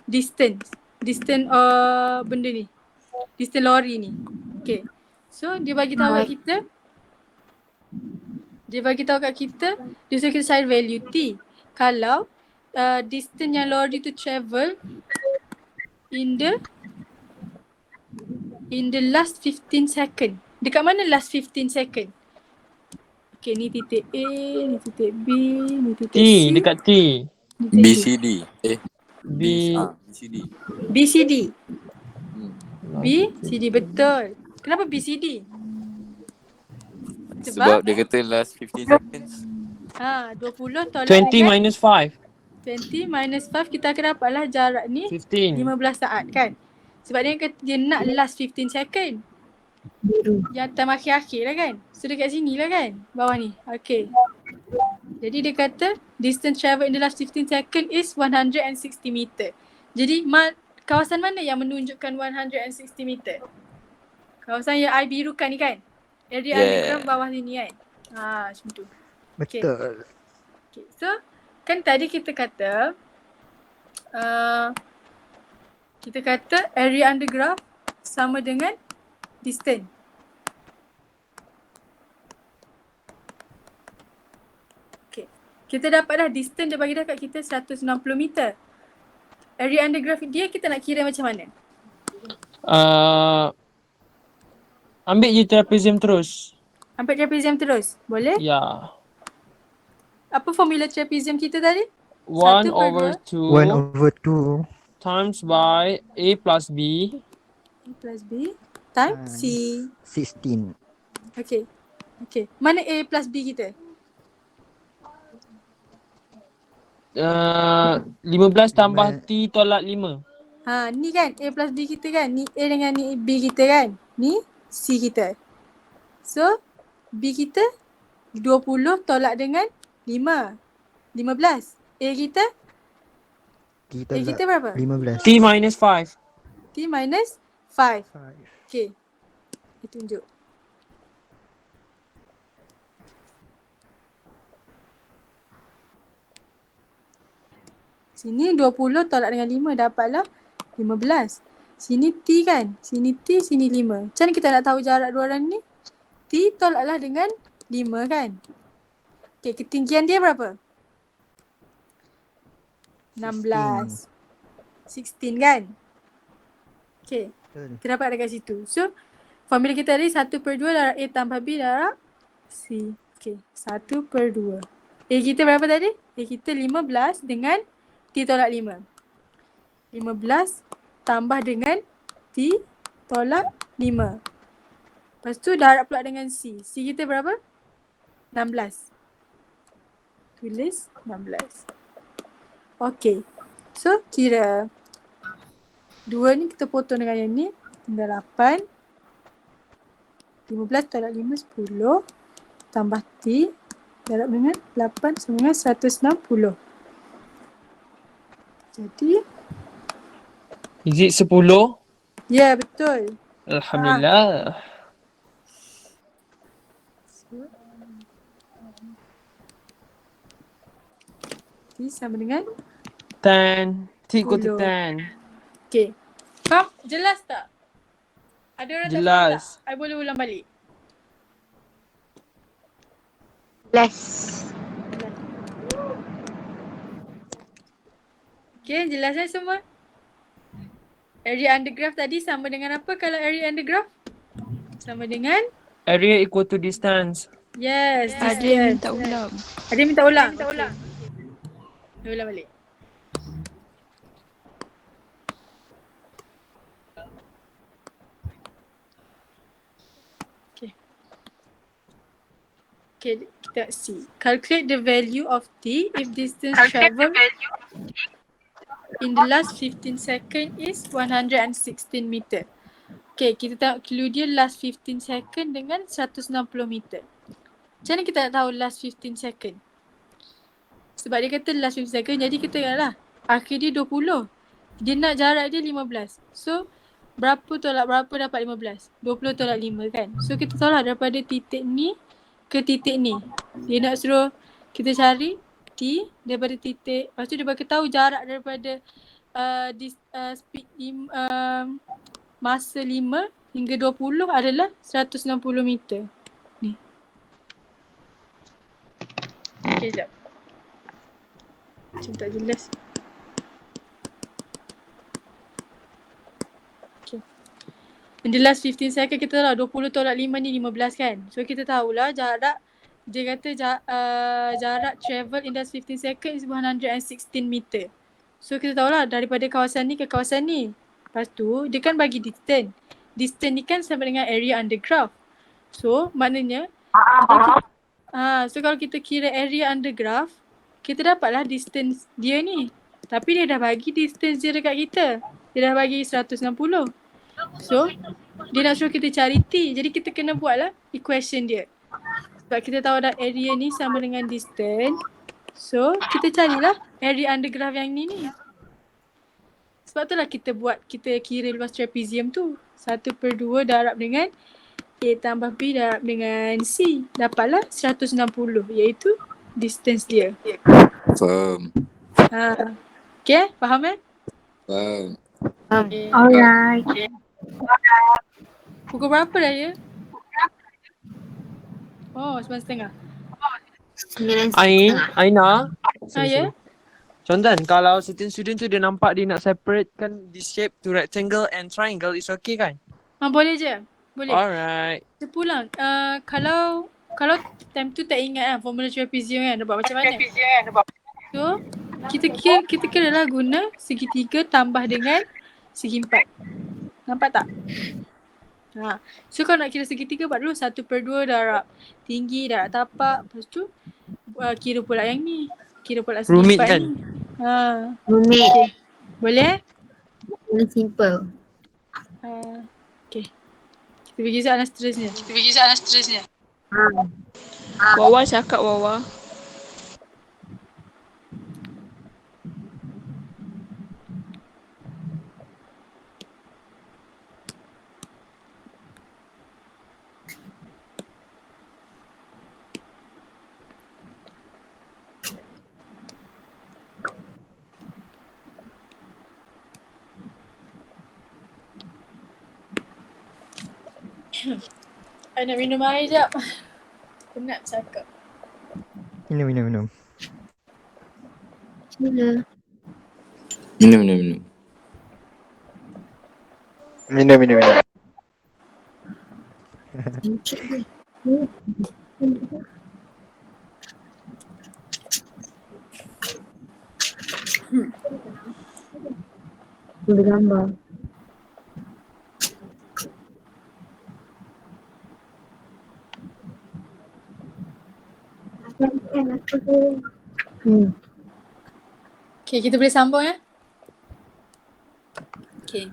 Speaker 1: distance benda ni. Distance lori ni. Okay. So dia bagi tahu kat kita, dia suruh kita cari value t. Kalau distance yang lori tu travel in the last 15 second. Dekat mana last 15 second? Okay, ni titik A, ni titik B, ni titik
Speaker 2: T
Speaker 1: C.
Speaker 2: dekat T.
Speaker 7: BCD.
Speaker 1: BCD. BCD betul. Kenapa BCD?
Speaker 7: Sebab dia kata last 15 seconds.
Speaker 1: 20 tolak
Speaker 2: 20
Speaker 1: dengan
Speaker 2: minus 5.
Speaker 1: 20 minus 5 kita akan dapatlah jarak ni
Speaker 2: 15.
Speaker 1: 15 saat kan. Sebab dia kata dia nak last 15 second. Yang time akhir-akhir lah kan. So dekat sini lah kan. Bawah ni. Okay. Jadi dia kata distance travel in the last 15 second is 160 meter. Jadi kawasan mana yang menunjukkan 160 meter? Kawasan yang I birukan ni kan. Area underground bawah sini kan. Macam tu.
Speaker 6: Betul.
Speaker 1: Okay. So kan tadi kita kata area under graph sama dengan distance. Okay. Kita dapat dah distance dia bagi dah kat kita 160 meter. Area under graph dia kita nak kira macam mana?
Speaker 2: Ambil je trapezium terus.
Speaker 1: Ambil trapezium terus? Boleh?
Speaker 2: Ya.
Speaker 1: Apa formula trapezium kita tadi?
Speaker 2: 1
Speaker 1: 1/2
Speaker 2: over 2 times by A plus B
Speaker 1: A plus B times C.
Speaker 6: 16.
Speaker 1: Okay. Mana A plus B kita?
Speaker 2: 15 tambah T tolak 5.
Speaker 1: Ni kan A plus B kita kan. Ni A dengan ni B kita kan. Ni C kita. So B kita 20 tolak dengan 5. 15. A kita berapa?
Speaker 6: 15.
Speaker 2: T minus 5.
Speaker 1: T minus 5. Okay. Kita tunjuk. Sini 20 tolak dengan 5 dapatlah 15. Sini T kan? Sini T, sini 5. Macam mana kita nak tahu jarak dua orang ni? T tolaklah dengan 5 kan? Okay, ketinggian dia berapa? 16. 16 kan? Okay,
Speaker 6: Betul.
Speaker 1: kita dapat dekat situ. So, formula kita tadi 1/2 darab A tambah B darab C. Okay, 1/2. A kita berapa tadi? A kita 15 dengan T tolak 5. 15 tambah dengan T tolak 5. Lepas tu darab pula dengan C. C kita berapa? 16. Tulis 16. Okay. So, kira 2 ni kita potong dengan yang ni. Tinggal 8. 15 tolak 5, 10. Tambah T. Darab dengan 8 sama dengan 160. Jadi,
Speaker 2: Is it 10?
Speaker 1: ya betul.
Speaker 2: Alhamdulillah.
Speaker 1: T sama dengan
Speaker 2: 10. T equal to
Speaker 1: 10.
Speaker 2: 10.
Speaker 1: Okay. Faham? Jelas tak? Ada orang tak faham
Speaker 2: Jelas.
Speaker 1: tak? I boleh ulang balik.
Speaker 5: Less.
Speaker 1: Okay, jelas semua? Area under graph tadi sama dengan apa kalau area under graph? Sama dengan?
Speaker 2: Area equal to distance.
Speaker 1: Yes,
Speaker 4: Ada yang
Speaker 1: distance.
Speaker 4: minta ulang.
Speaker 1: Ada yang minta ulang? Minta ulang. Okay. Ulang balik. Okay. Okay, kita see. Calculate the value of T if distance traveled in the last 15 second is 116 meter. Okay, kita tengok clue dia last 15 second dengan 160 meter. Macam mana kita nak tahu last 15 second? Sebab dia kata last 15 second, jadi kita lah akhir dia 20. Dia nak jarak dia 15. So, berapa tolak berapa dapat 15? 20 tolak 5 kan? So, kita tahu lah daripada titik ni ke titik ni. Dia nak suruh kita cari T daripada titik. Lepas tu dia bagi tahu jarak daripada speed masa 5 hingga 20 adalah 160 meter. Ni. Okay, sekejap. Macam tak jelas. Okay. In the last 15 second kita tahu 20 tolak 5 ni 15 kan. So kita tahulah jarak, dia kata jarak travel in the last 15 second is 116 meter. So kita tahulah daripada kawasan ni ke kawasan ni. Lepas tu dia kan bagi distance. Distance ni kan sama dengan area under graph. So maknanya kalau kita kira area under graph, kita dapatlah distance dia ni. Tapi dia dah bagi distance dia dekat kita. Dia dah bagi 160. So, dia nak suruh kita cari T. Jadi kita kena buatlah equation dia. Sebab kita tahu dah area ni sama dengan distance. So, kita carilah area under graph yang ni. Sebab itulah kita kira luas trapezium tu. 1/2 darab dengan A tambah B darab dengan C. Dapatlah 160 iaitu distance dia.
Speaker 7: Faham.
Speaker 1: Okay, faham
Speaker 7: Faham.
Speaker 1: Okay.
Speaker 3: Alright.
Speaker 1: Pukul berapa dah ya? Oh, 9:30.
Speaker 5: 9:30.
Speaker 2: Aina.
Speaker 1: Ya?
Speaker 2: Contoh kalau certain student tu dia nampak dia nak separatekan this shape to rectangle and triangle, it's okay kan?
Speaker 1: Boleh je. Boleh.
Speaker 2: Alright.
Speaker 1: Kita pulang. Kalau time tu tak ingat formula trapezium kan, dapat macam mana? So, kita kira lah guna segitiga tambah dengan segi 4. Nampak tak? So kalau nak kira segitiga buat dulu 1/2 darab tinggi darab tapak. Lepas tu kira pula yang ni. Kira pula segi 4
Speaker 2: Rumit kan?
Speaker 1: ni.
Speaker 5: Rumit.
Speaker 1: Okay. Boleh?
Speaker 5: Ini simple.
Speaker 1: Okay. Kita pergi soalan seterusnya.
Speaker 4: Wawa cakap Wawa.
Speaker 1: I nak minum air jap. Penat cakap.
Speaker 6: Minum.
Speaker 5: Sila.
Speaker 7: Minum.
Speaker 5: Bergambar.
Speaker 1: Okay, kita boleh sambung ya. Okay.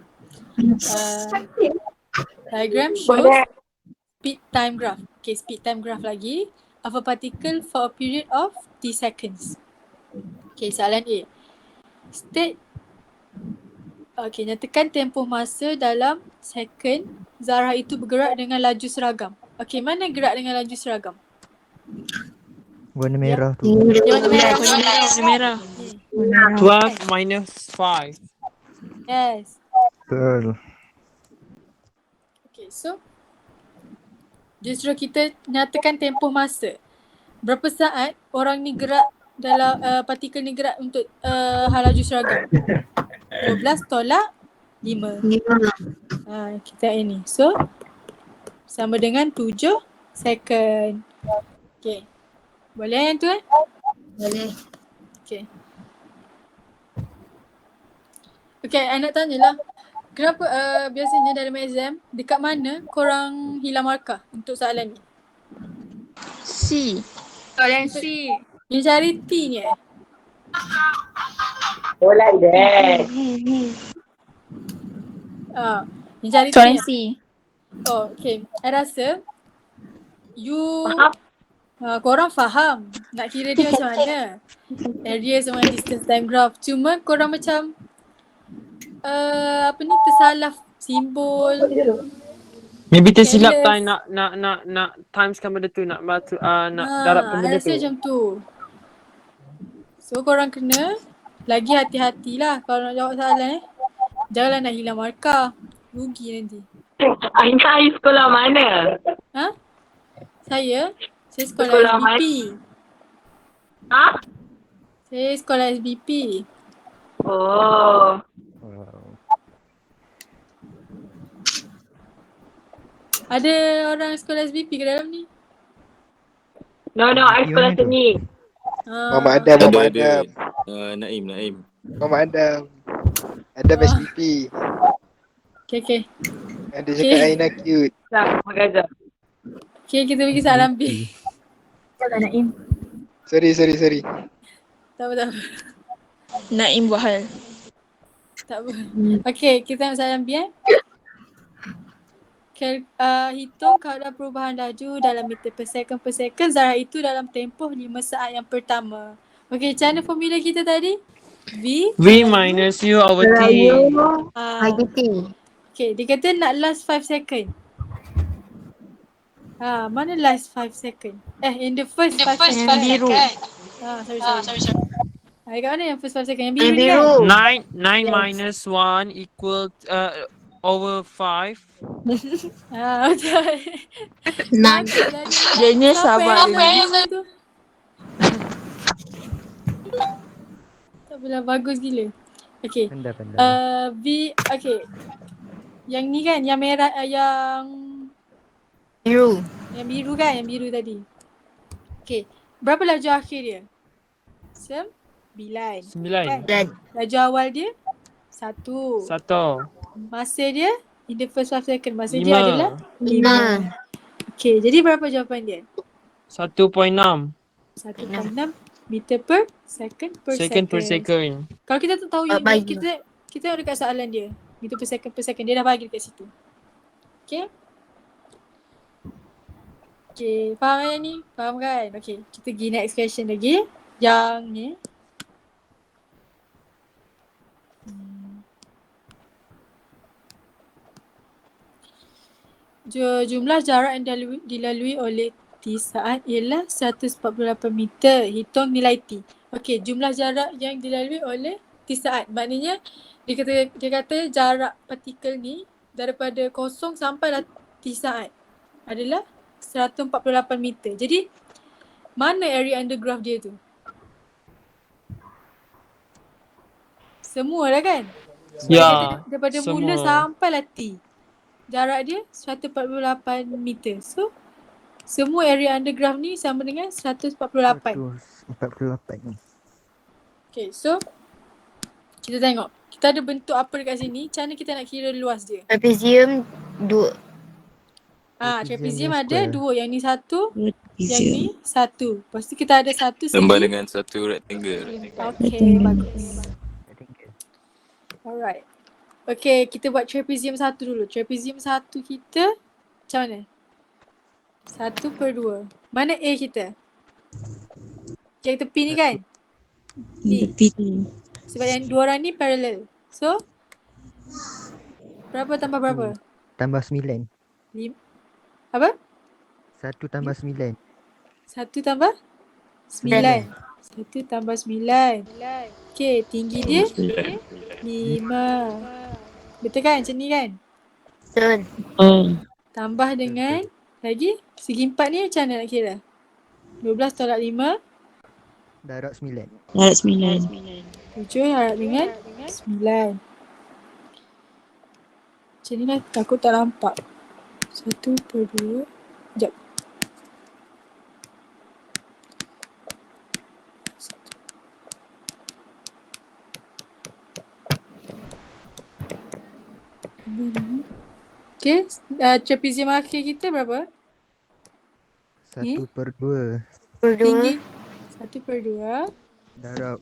Speaker 1: Diagram shows speed time graph. Okay, speed time graph lagi of a particle for a period of t seconds. Okay, soalan A. State nyatakan tempoh masa dalam second zarah itu bergerak dengan laju seragam. Okay, mana gerak dengan laju seragam?
Speaker 6: Warna merah tu.
Speaker 1: Dia warna merah.
Speaker 4: Warna merah.
Speaker 2: 12 minus 5.
Speaker 1: Yes.
Speaker 6: Betul.
Speaker 1: Okay, so dia suruh kita nyatakan tempoh masa. Berapa saat orang ni gerak dalam partikel ni gerak untuk hal laju seragam? 12 tolak 5. Kita ini. So sama dengan 7 second. Okay. Boleh yang tu
Speaker 5: Boleh.
Speaker 1: Okay. Okay, I nak tanyalah. Kenapa biasanya dalam exam, dekat mana korang hilang markah untuk soalan ni?
Speaker 4: C.
Speaker 1: Soalan C. Yang cari T ni yang cari T
Speaker 4: Soalan
Speaker 1: ni.
Speaker 4: C.
Speaker 1: Oh, okay. I rasa korang faham nak kira dia macam mana. Area sama distance time graph. Cuma korang macam tersalah simbol.
Speaker 2: Maybe tersilap
Speaker 1: Careless.
Speaker 2: time nak timeskan benda tu, nak darabkan benda
Speaker 1: I rasa
Speaker 2: tu.
Speaker 1: macam tu. So korang kena lagi hati-hatilah kalau nak jawab soalan Janganlah nak hilang markah. Rugi nanti.
Speaker 8: Aina sekolah mana?
Speaker 1: Saya sekolah
Speaker 8: Sekolah
Speaker 1: SBP. Saya sekolah SBP.
Speaker 8: Oh.
Speaker 1: Ada orang sekolah SBP ke dalam ni?
Speaker 8: No, I sekolah
Speaker 6: Gimana tu?
Speaker 8: seni.
Speaker 9: Mama Adam, Mama Adam.
Speaker 7: Naim.
Speaker 9: Mama Adam. Adam SPP.
Speaker 1: Okay.
Speaker 9: Ada cakap Aina cute.
Speaker 8: Dah, magaza.
Speaker 1: Okay, kita pergi soalan B.
Speaker 9: Sorry.
Speaker 1: Tak apa.
Speaker 4: Naim buat hal.
Speaker 1: Tak apa. Okay, kita tengok soalan B hitung kadar perubahan laju dalam meter per second zarah itu dalam tempoh 5 saat yang pertama. Okay, macam mana formula kita tadi? V
Speaker 2: minus U over T.
Speaker 5: IDT.
Speaker 1: Okay, dia kata nak last 5 second. Mana last 5 second? In the first 5 second.
Speaker 4: Yang biru.
Speaker 1: Sorry. Kat mana yang first 5 second? Yang biru ni
Speaker 5: Biru.
Speaker 1: kan?
Speaker 2: 9 minus 1 equal over 5.
Speaker 1: Betul.
Speaker 4: Dia ni sabar
Speaker 1: tu. Tak apalah, bagus gila. Okay.
Speaker 6: Pandai.
Speaker 1: V, okay. Yang ni kan, yang merah, yang
Speaker 5: Biru.
Speaker 1: biru kan, yang biru tadi. Okay. Berapa laju akhir dia? 9.
Speaker 2: 9.
Speaker 5: Dan
Speaker 1: Laju awal dia? 1.
Speaker 2: 1.
Speaker 1: Masa dia? In the first 5 second. Masa
Speaker 2: 5.
Speaker 1: dia adalah
Speaker 5: 5.
Speaker 1: Okay, jadi berapa jawapan dia?
Speaker 2: 1.6
Speaker 1: 1.6 meter per second
Speaker 2: second per second.
Speaker 1: Kalau kita tak tahu
Speaker 5: Bagi.
Speaker 1: kita tengok dekat soalan dia. Meter per second. Dia dah bagi dekat situ. Okay. Okay, faham yang ni? Faham kan? Okay, kita pergi next question lagi. Yang ni. Jumlah jarak yang dilalui oleh T saat ialah 148 meter. Hitung nilai T. Okey, jumlah jarak yang dilalui oleh T saat. Maknanya dia kata jarak partikel ni daripada kosong sampai lah T saat. adalah 148 meter. Jadi mana area under graph dia tu? Semua lah kan? Sebab
Speaker 2: Ya,
Speaker 1: dia kata daripada mula
Speaker 2: semua.
Speaker 1: sampai lah T. Jarak dia 148 meter. So semua area under graph ni sama dengan 148.
Speaker 6: 148.
Speaker 1: Okay, so kita tengok. Kita ada bentuk apa dekat sini. Macam mana kita nak kira luas dia?
Speaker 5: Trapezium 2.
Speaker 1: Trapezium
Speaker 6: Trapezium
Speaker 1: ada
Speaker 6: square.
Speaker 1: 2. Yang ni 1. Yang ni
Speaker 4: Trapezium.
Speaker 1: 1. Lepas tu kita ada 1
Speaker 7: Tambah
Speaker 1: segi.
Speaker 7: dengan satu rectangle.
Speaker 1: Okay, bagus. Alright. Okay, kita buat trapezium 1 dulu. Trapezium 1 kita macam mana? 1/2. Mana A kita? Yang tepi ni kan? Ni.
Speaker 4: Tepi tu.
Speaker 1: Sebab yang dua orang ni parallel. So, berapa tambah berapa?
Speaker 6: Tambah 9.
Speaker 1: Apa?
Speaker 6: 1 tambah 9.
Speaker 1: 1 tambah 9. 1 tambah 9. Okay, tinggi dia 5. Betul kan? Macam ni kan?
Speaker 5: Betul.
Speaker 1: Tambah dengan lagi segi 4 ni macam mana nak kira? 12 tolak 5.
Speaker 6: Darab 9.
Speaker 4: Darab 9.
Speaker 1: 7 harap dengan 9. Macam ni lah, takut tak nampak. 1/2. Sekejap. Okay, trapezium akhir kita berapa?
Speaker 6: 1/2.
Speaker 1: Tinggi 1/2
Speaker 6: Darab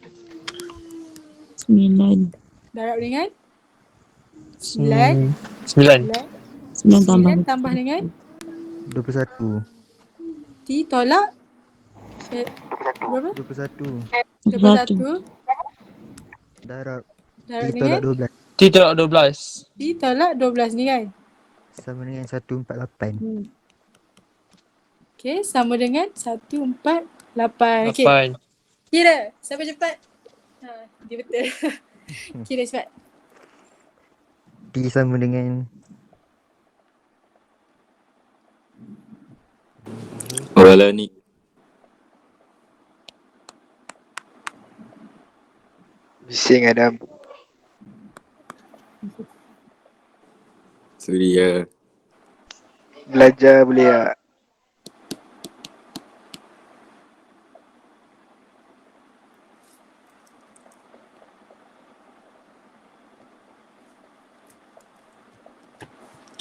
Speaker 4: 9.
Speaker 1: darab dengan 9.
Speaker 2: 9.
Speaker 4: 9 tambah
Speaker 1: 9 tambah dengan
Speaker 6: 21.
Speaker 1: T tolak berapa?
Speaker 6: 21.
Speaker 1: 21
Speaker 6: Darab
Speaker 1: darab
Speaker 6: 3 tolak
Speaker 1: dengan
Speaker 6: 12.
Speaker 2: T tolak 12.
Speaker 1: T tolak 12 ni kan?
Speaker 6: Sama dengan 148.
Speaker 1: Okay, sama dengan 148. Okay,
Speaker 2: 8.
Speaker 1: kira. Siapa cepat? Dia betul. Kira cepat.
Speaker 6: T sama dengan
Speaker 7: Walau ni.
Speaker 9: Bising Adam.
Speaker 7: Suria.
Speaker 9: Belajar boleh tak?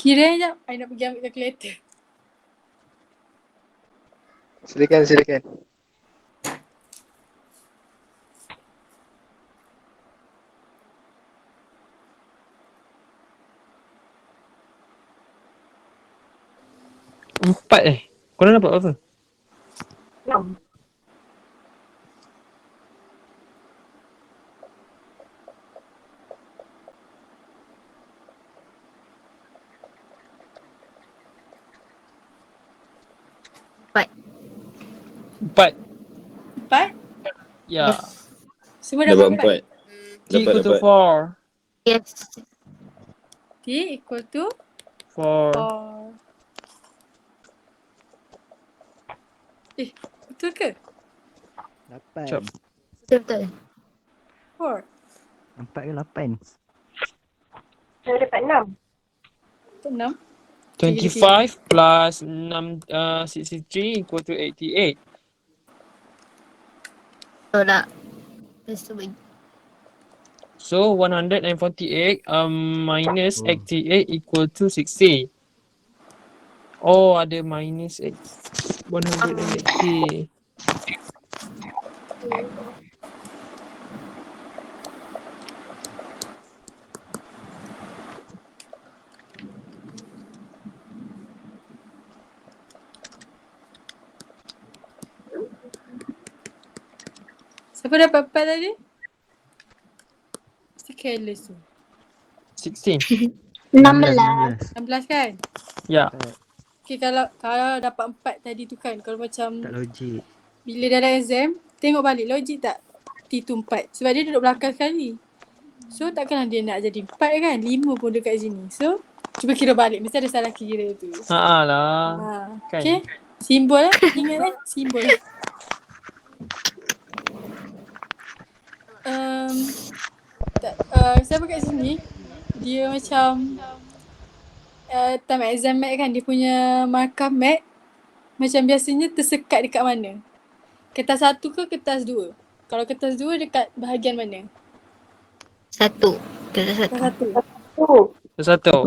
Speaker 1: Kira sekejap. I nak pergi ambil calculator.
Speaker 9: Silakan.
Speaker 2: 4 Korang dapat berapa?
Speaker 8: 6.
Speaker 2: Empat.
Speaker 1: 4?
Speaker 2: Ya.
Speaker 1: Semua
Speaker 7: Dapat
Speaker 1: dapat 4.
Speaker 7: 4.
Speaker 2: T equal to
Speaker 7: Dapat.
Speaker 2: 4.
Speaker 5: Yes.
Speaker 1: T equal to
Speaker 2: 4.
Speaker 1: 4. Betul ke?
Speaker 6: 8.
Speaker 2: Cep.
Speaker 5: Betul.
Speaker 1: 4.
Speaker 6: 4 ke 8?
Speaker 8: Saya dapat 6.
Speaker 1: Betul 6.
Speaker 2: 25 plus 63 equal to 88.
Speaker 5: Betul tak? Lepas tu bagi.
Speaker 2: So 148 minus 88 equal to 60. Oh, ada minus 180.
Speaker 1: Siapa dapat 4 tadi? Mesti careless tu.
Speaker 2: 16.
Speaker 3: 16.
Speaker 1: 16 kan?
Speaker 2: Ya.
Speaker 1: Okay, kalau dapat 4 tadi tu kan, kalau macam
Speaker 6: Tak logik.
Speaker 1: bila dalam exam, tengok balik logik tak? T tu 4. Sebab dia duduk belakang sekali. So takkanlah dia nak jadi 4 kan? 5 pun dekat sini. So Cuba kira balik. Mesti ada salah kira tu.
Speaker 2: lah. Kan?
Speaker 1: Okay. Simbol ingat simbol. Siapa kat sini, dia macam time exam mat kan, dia punya markah mat macam biasanya tersekat dekat mana? Kertas 1 ke kertas 2? Kalau kertas 2 dekat bahagian mana?
Speaker 5: 1. Kertas 1.
Speaker 1: Kertas 1.
Speaker 2: Satu.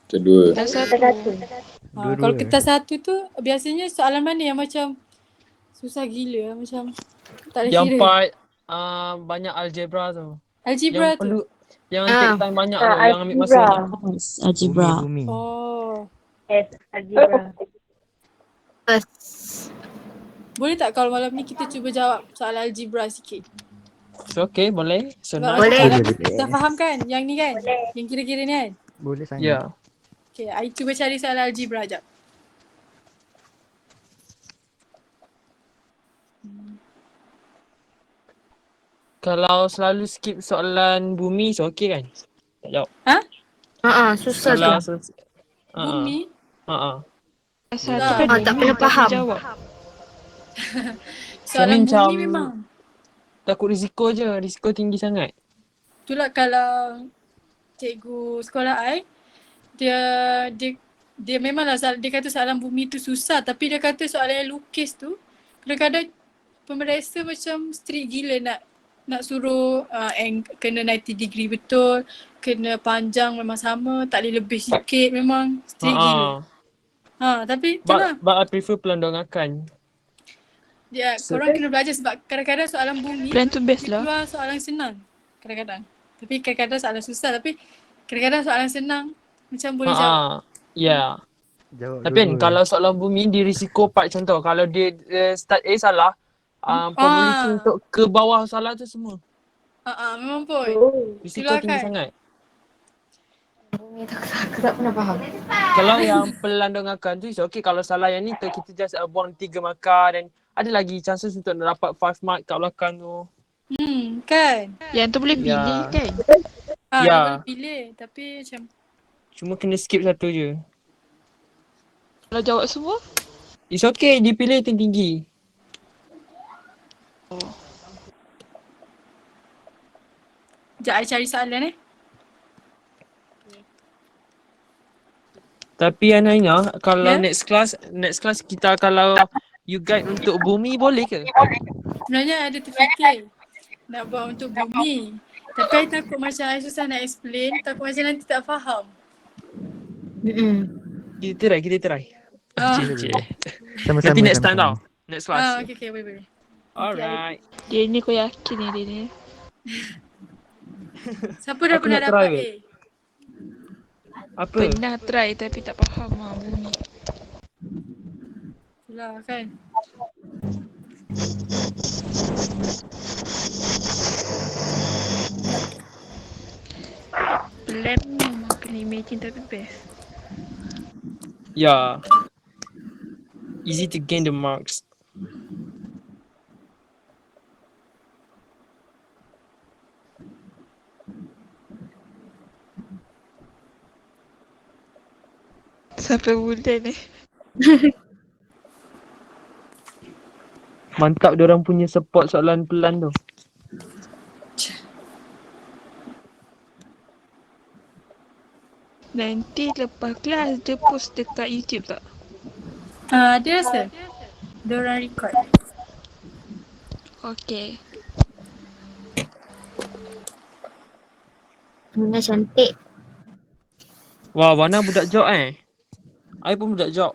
Speaker 7: Kedua.
Speaker 1: Kalau kertas 1 tu biasanya soalan mana yang macam susah gila, macam tak boleh
Speaker 2: Yang
Speaker 1: kira?
Speaker 2: part banyak algebra tu.
Speaker 1: Algebra
Speaker 2: Yang
Speaker 1: tu.
Speaker 2: perlu yang take time banyak tu, yang ambil masa
Speaker 8: algebra.
Speaker 2: banyak.
Speaker 4: Algebra.
Speaker 6: Bumi.
Speaker 1: Oh.
Speaker 8: Yes, algebra.
Speaker 1: Boleh tak kalau malam ni kita cuba jawab soalan algebra sikit?
Speaker 2: So, okay, boleh. Senang.
Speaker 5: Boleh.
Speaker 1: Dah faham kan? Yang ni kan? Yang kira-kira ni kan?
Speaker 6: Boleh sangat.
Speaker 2: Ya.
Speaker 1: Okay, I cuba cari soalan algebra jap.
Speaker 2: Kalau selalu skip soalan bumi, so okay kan? Tak jawab.
Speaker 5: Susah
Speaker 2: Kalau
Speaker 5: tu.
Speaker 1: Bumi.
Speaker 5: Tak pernah faham.
Speaker 1: Soalan
Speaker 2: macam
Speaker 1: bumi memang.
Speaker 2: takut risiko je. Risiko tinggi sangat.
Speaker 1: Itulah kalau cikgu sekolah I, dia memanglah dia kata soalan bumi tu susah, tapi dia kata soalan yang lukis tu kadang-kadang pemeriksa macam strict gila nak suruh kena 90 degree betul, kena panjang memang sama, tak boleh lebih sikit, memang strict gila. Tapi itulah.
Speaker 2: But I prefer pelandongakan.
Speaker 1: Ya, korang kena belajar sebab kadang-kadang soalan bumi
Speaker 3: Plan to best
Speaker 1: dia
Speaker 3: lah.
Speaker 1: keluar soalan senang kadang-kadang. Tapi kadang-kadang soalan susah, tapi kadang-kadang soalan senang macam boleh jawab.
Speaker 2: Ya.
Speaker 6: Jawab
Speaker 2: Tapi kan
Speaker 6: dua-dua.
Speaker 2: kalau soalan bumi di risiko part contoh, kalau dia start A salah, probability untuk ke bawah salah tu semua.
Speaker 1: Memang pun.
Speaker 2: Risiko
Speaker 1: Itulah
Speaker 2: tinggi
Speaker 1: kan.
Speaker 2: sangat.
Speaker 5: Aku tak pernah faham.
Speaker 2: Kalau yang pelandongakan tu, okay, kalau salah yang ni kita just buang 3 markah dan ada lagi chances untuk nak dapat 5 mark kat belakang tu.
Speaker 1: Kan?
Speaker 3: Yang tu boleh pilih kan?
Speaker 2: Ya.
Speaker 1: Dia boleh pilih tapi macam
Speaker 2: Cuma kena skip satu je.
Speaker 3: Kalau jawab semua?
Speaker 2: It's okay, dipilih tinggi.
Speaker 1: sekejap I cari soalan
Speaker 2: Tapi Anaina, kalau
Speaker 1: Ya?
Speaker 2: next class kita kalau you guide untuk bumi boleh ke?
Speaker 1: Sebenarnya ada terfikir nak buat untuk bumi. Tapi I takut macam I susah nak explain, takut macam nanti tak faham.
Speaker 2: Kita try. Cik.
Speaker 6: Sama-sama.
Speaker 2: Nanti next time tau.
Speaker 6: sama-sama.
Speaker 2: Next class.
Speaker 1: Okay, boleh.
Speaker 2: Alright.
Speaker 3: Dia ni kau yakin ni dia ni?
Speaker 1: Siapa dah
Speaker 2: Aku
Speaker 1: pernah
Speaker 2: nak try
Speaker 1: dapat
Speaker 2: ke?
Speaker 1: A?
Speaker 2: Apa?
Speaker 3: Pernah try tapi tak faham lah bumi.
Speaker 1: Itulah kan.
Speaker 3: Plan memang kena imagine tapi best.
Speaker 2: Yeah. Easy to gain the marks.
Speaker 3: Sampai bulan ni.
Speaker 2: Mantap diorang punya support soalan pelan tu.
Speaker 3: Nanti lepas kelas dia post dekat YouTube tak?
Speaker 1: Dia rasa diorang record.
Speaker 3: Okay.
Speaker 5: Bunda cantik.
Speaker 2: Wah, Wana budak jog I pun budak jog.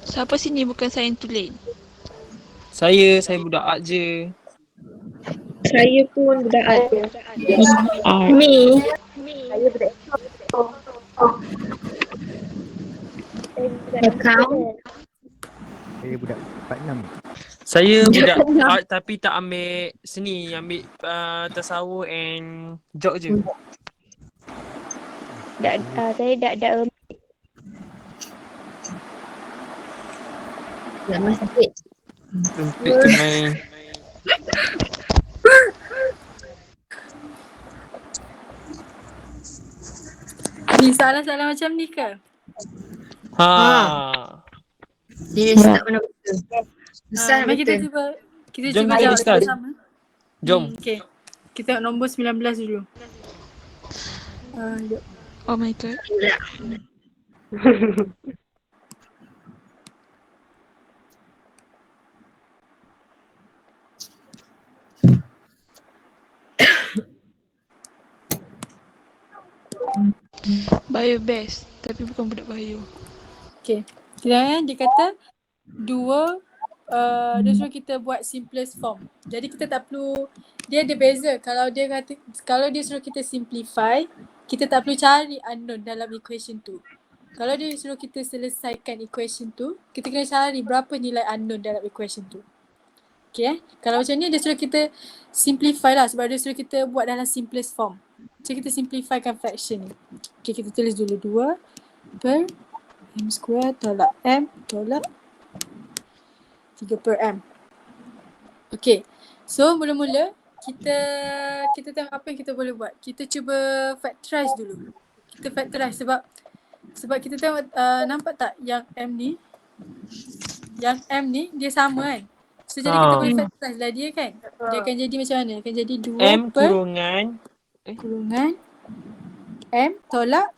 Speaker 3: Siapa sini bukan sains tulen?
Speaker 2: Saya budak art je.
Speaker 8: Saya pun budak art.
Speaker 5: Mi.
Speaker 8: Saya budak
Speaker 5: Account.
Speaker 6: Saya budak 46.
Speaker 2: Saya budak art tapi tak ambil seni, ambil tasawuf and jog je.
Speaker 8: saya dak
Speaker 5: Tak masih.
Speaker 2: Untuk tu main
Speaker 1: Ni soalan-soalan macam ni ke?
Speaker 2: Ha.
Speaker 5: Dia
Speaker 4: Ya.
Speaker 5: tak pernah betul. Besar
Speaker 1: Mari kita
Speaker 5: betul.
Speaker 1: cuba
Speaker 2: Jom kita
Speaker 1: jawab
Speaker 2: discuss.
Speaker 1: sama-sama.
Speaker 2: Jom.
Speaker 1: Okay. Kita tengok nombor 19 dulu. Jom.
Speaker 4: Oh my god. Bio best, tapi bukan budak bio.
Speaker 1: Okay. Kira dia kata dua dia suruh kita buat simplest form. Jadi kita tak perlu, dia ada beza. Kalau dia suruh kita simplify, kita tak perlu cari unknown dalam equation tu. Kalau dia suruh kita selesaikan equation tu, kita kena cari berapa nilai unknown dalam equation tu. Okay. Kalau macam ni dia suruh kita simplify lah, sebab dia suruh kita buat dalam simplest form. So kita simplifykan fraction ni. Okay, kita tulis dulu 2 per m square tolak m tolak 3 per m. Okay. So mula-mula kita tengok apa yang kita boleh buat. Kita cuba factorize dulu. Kita factorize sebab kita tengok nampak tak yang m ni? Yang m ni dia sama kan? So jadi kita boleh factorize lah dia kan? Dia akan jadi macam mana? Akan jadi 2
Speaker 2: M
Speaker 1: per
Speaker 2: kurungan
Speaker 1: m tolak